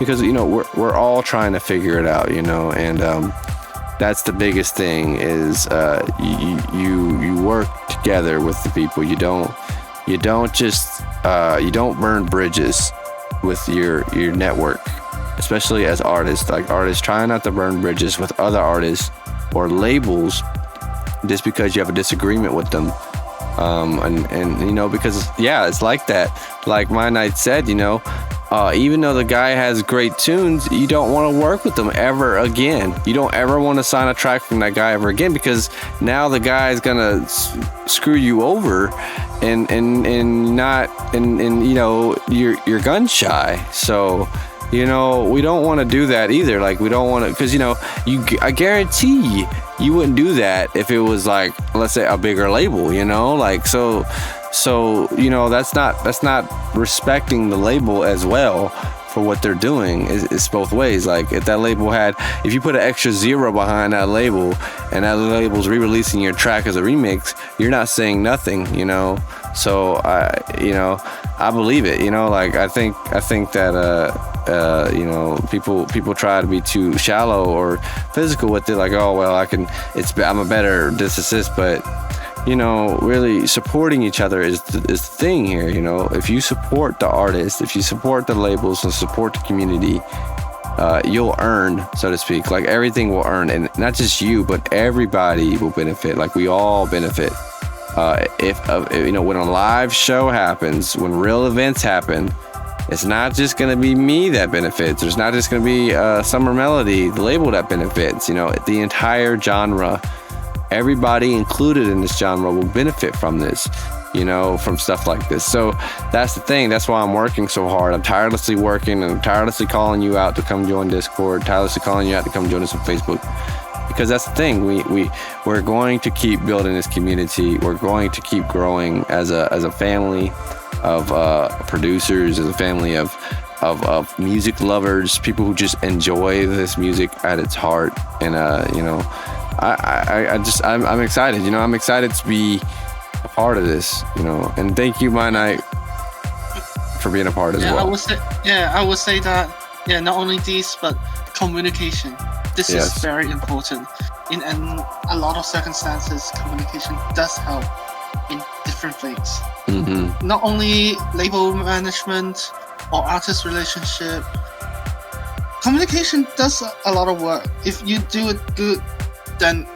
because we're all trying to figure it out, and that's the biggest thing is you work together with the people. You don't burn bridges with your network, especially as artists. Like artists, try not to burn bridges with other artists or labels just because you have a disagreement with them. And because it's like that. Like myni8hte said, even though the guy has great tunes, you don't want to work with them ever again. You don't ever want to sign a track from that guy ever again, because now the guy is gonna screw you over, and you're gun shy. So we don't want to do that either. Like we don't want to, because I guarantee you wouldn't do that if it was like, let's say, a bigger label, so that's not respecting the label as well for what they're doing. It's both ways. Like if you put an extra 0 behind that label and that label's re-releasing your track as a remix, you're not saying nothing, so I believe it, like I think that people try to be too shallow or physical with it, like, oh well, I'm a better this, but really supporting each other is the thing here. If you support the artist, if you support the labels and support the community, you'll earn, so to speak. Like everything will earn, and not just you, but everybody will benefit. Like we all benefit. When a live show happens, when real events happen, it's not just going to be me that benefits. There's not just going to be Summer Melody, the label, that benefits. The entire genre, everybody included in this genre will benefit from this, from stuff like this. So that's the thing. That's why I'm working so hard. I'm tirelessly working, and I'm tirelessly calling you out to come join Discord, tirelessly calling you out to come join us on Facebook. Because that's the thing. We're going to keep building this community. We're going to keep growing as a family of producers, as a family of music lovers, people who just enjoy this music at its heart. And I'm excited. I'm excited to be a part of this. And thank you, myni8hte, for being a part as well. I would say that. Not only this, but communication. This is very important. In a lot of circumstances, communication does help in different things. Mm-hmm. Not only label management or artist relationship. Communication does a lot of work. If you do it good, then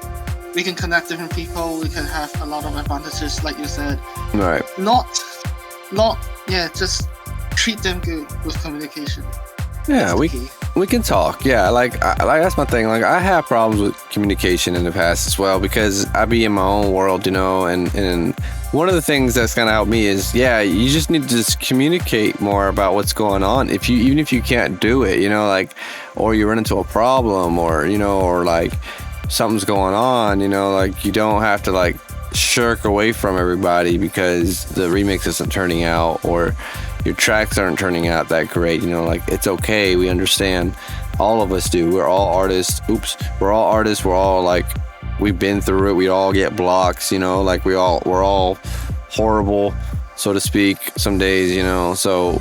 we can connect different people. We can have a lot of advantages, like you said. Right. Just treat them good with communication. Yeah, we can talk. Yeah, like that's my thing. Like I have problems with communication in the past as well, because I be in my own world, and one of the things that's gonna help me is, you just need to just communicate more about what's going on. Even if you can't do it, or you run into a problem, or like something's going on, like you don't have to like shirk away from everybody because the remix isn't turning out, or your tracks aren't turning out that great. Like it's okay. We understand. All of us do. We're all artists. We're all artists. We're all like, we've been through it. We all get blocks, like we're all horrible, so to speak, some days, so,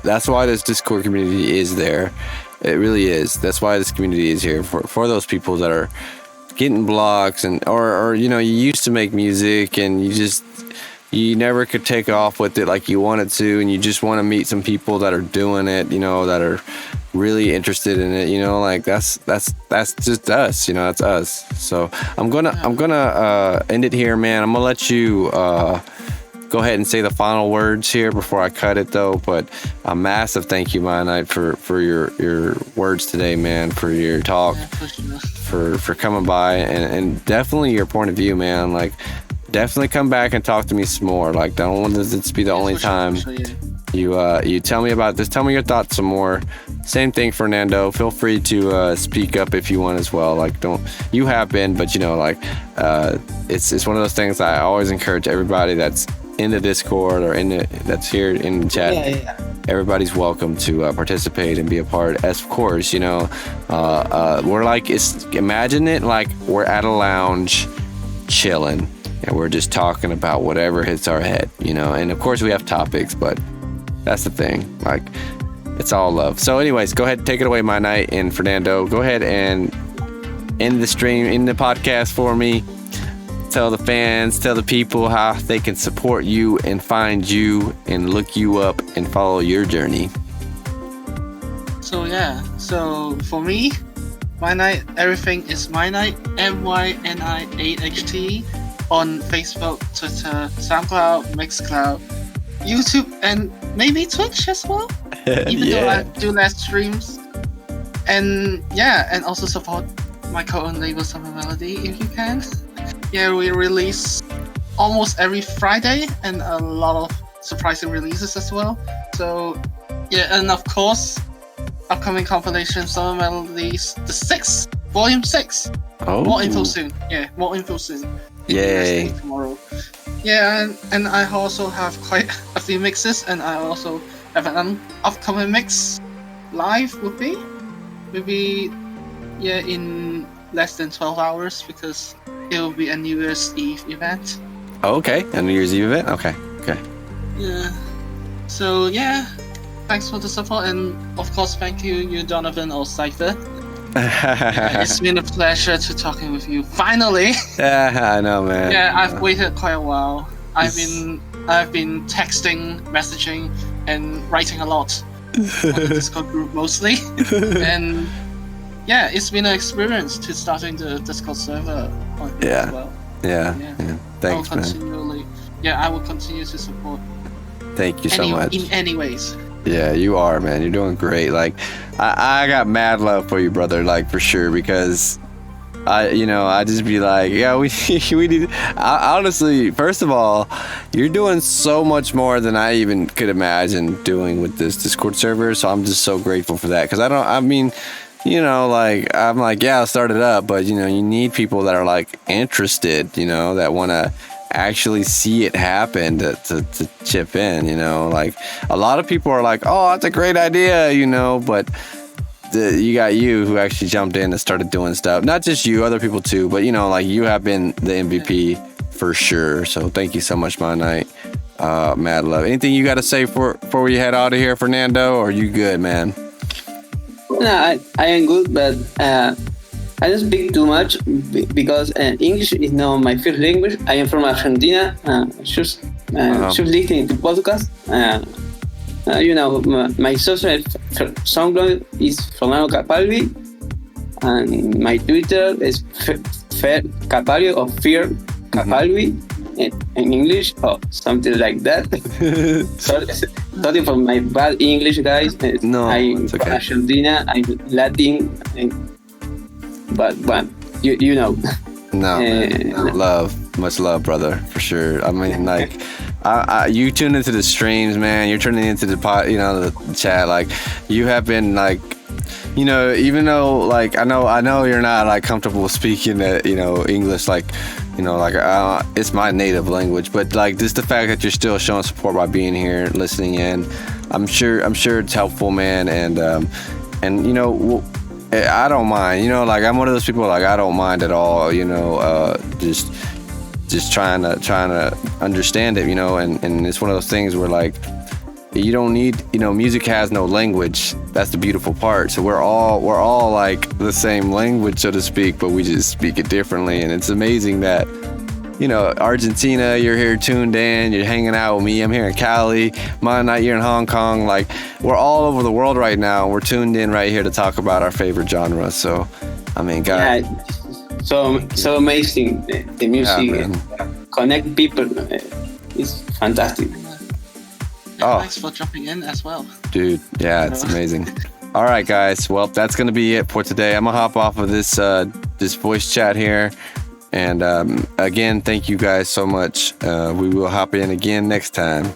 that's why this Discord community is there. It really is. That's why this community is here for those people that are getting blocks, and or you used to make music and you never could take off with it like you wanted to, and you just want to meet some people that are doing it, that are really interested in it, like that's just us, that's us. So I'm gonna end it here, man. I'm gonna let you go ahead and say the final words here before I cut it, though. But a massive thank you, myni8hte, for your words today, man, for your talk, for coming by and definitely your point of view, man. Like, definitely come back and talk to me some more. Like, don't want this to be the only time. You tell me about this. Tell me your thoughts some more. Same thing, Fernando. Feel free to speak up if you want as well. Like, you have been, but like, it's one of those things I always encourage everybody that's in the Discord or that's here in the chat. Yeah. Everybody's welcome to participate and be a part. As of course, we're like, imagine it like we're at a lounge, chilling, and we're just talking about whatever hits our head, And of course, we have topics, but that's the thing. Like, it's all love. So, anyways, go ahead, take it away, myni8hte and Fernando. Go ahead and end the stream, end the podcast for me. Tell the fans, tell the people how they can support you and find you and look you up and follow your journey. So for me, myni8hte, everything is myni8hte, myni8hte, on Facebook, Twitter, SoundCloud, Mixcloud, YouTube, and maybe Twitch as well. Even though I do less streams. And also support my co-owned label Summer Melody if you can. We release almost every Friday and a lot of surprising releases as well. So and of course, upcoming compilation Summer Melodies, the 6th, Volume 6. Oh. More info soon. Yay. Tomorrow. And I also have quite a few mixes, and I also have an upcoming mix live would be maybe in less than 12 hours because it will be a New Year's Eve event. Oh, okay, a New Year's Eve event? Okay. Yeah. So thanks for the support, and of course thank you Donovan or Cypher. It's been a pleasure to talking with you finally. Yeah, I know, man. I've waited quite a while. I've been texting, messaging, and writing a lot on the Discord group mostly. And it's been an experience to starting the Discord server on here as well. Yeah. Thanks, man. I will continue to support. Thank you so much. In any ways. Yeah, you are, man. You're doing great. Like, I got mad love for you, brother. Like, for sure, because I just be like, we need. Honestly, first of all, you're doing so much more than I even could imagine doing with this Discord server. So I'm just so grateful for that. Because I'm like, I'll start it up, but you need people that are like interested, that want to actually see it happen to chip in, like a lot of people are like, oh, that's a great idea, but you got you who actually jumped in and started doing stuff. Not just you, other people too, but like you have been the MVP for sure. So thank you so much, myni8hte. Mad love. Anything you got to say before we head out of here, Fernando? Or are you good, man? No, I am good, but I don't speak too much because English is not my first language. I am from Argentina. Just listening to podcast. My social SoundCloud is Fernando Capalbi, and my Twitter is Capalbi or Fear Capalbi in English or something like that. Sorry for my bad English, guys. No, I'm it's okay. from Argentina. I'm Latin. But you know. No, much love, brother, for sure. I mean, like, you tune into the streams, man. You're turning into the the chat. Like, you have been like, even though like I know you're not like comfortable speaking English, like, it's my native language, but like just the fact that you're still showing support by being here, listening in, I'm sure it's helpful, man. And I don't mind, like I'm one of those people, like I don't mind at all, just trying to understand it, and it's one of those things where like you don't need, music has no language. That's the beautiful part. So we're all like the same language, so to speak, but we just speak it differently. And it's amazing that, Argentina, you're here tuned in, you're hanging out with me. I'm here in Cali. myni8hte, you're in Hong Kong. Like, we're all over the world right now. We're tuned in right here to talk about our favorite genre. So, I mean, God. Yeah, so amazing. The music connect people. It's fantastic. Thanks for jumping in as well. Dude, yeah, it's amazing. All right, guys. Well, that's going to be it for today. I'm going to hop off of this this voice chat here. And again, thank you guys so much. We will hop in again next time.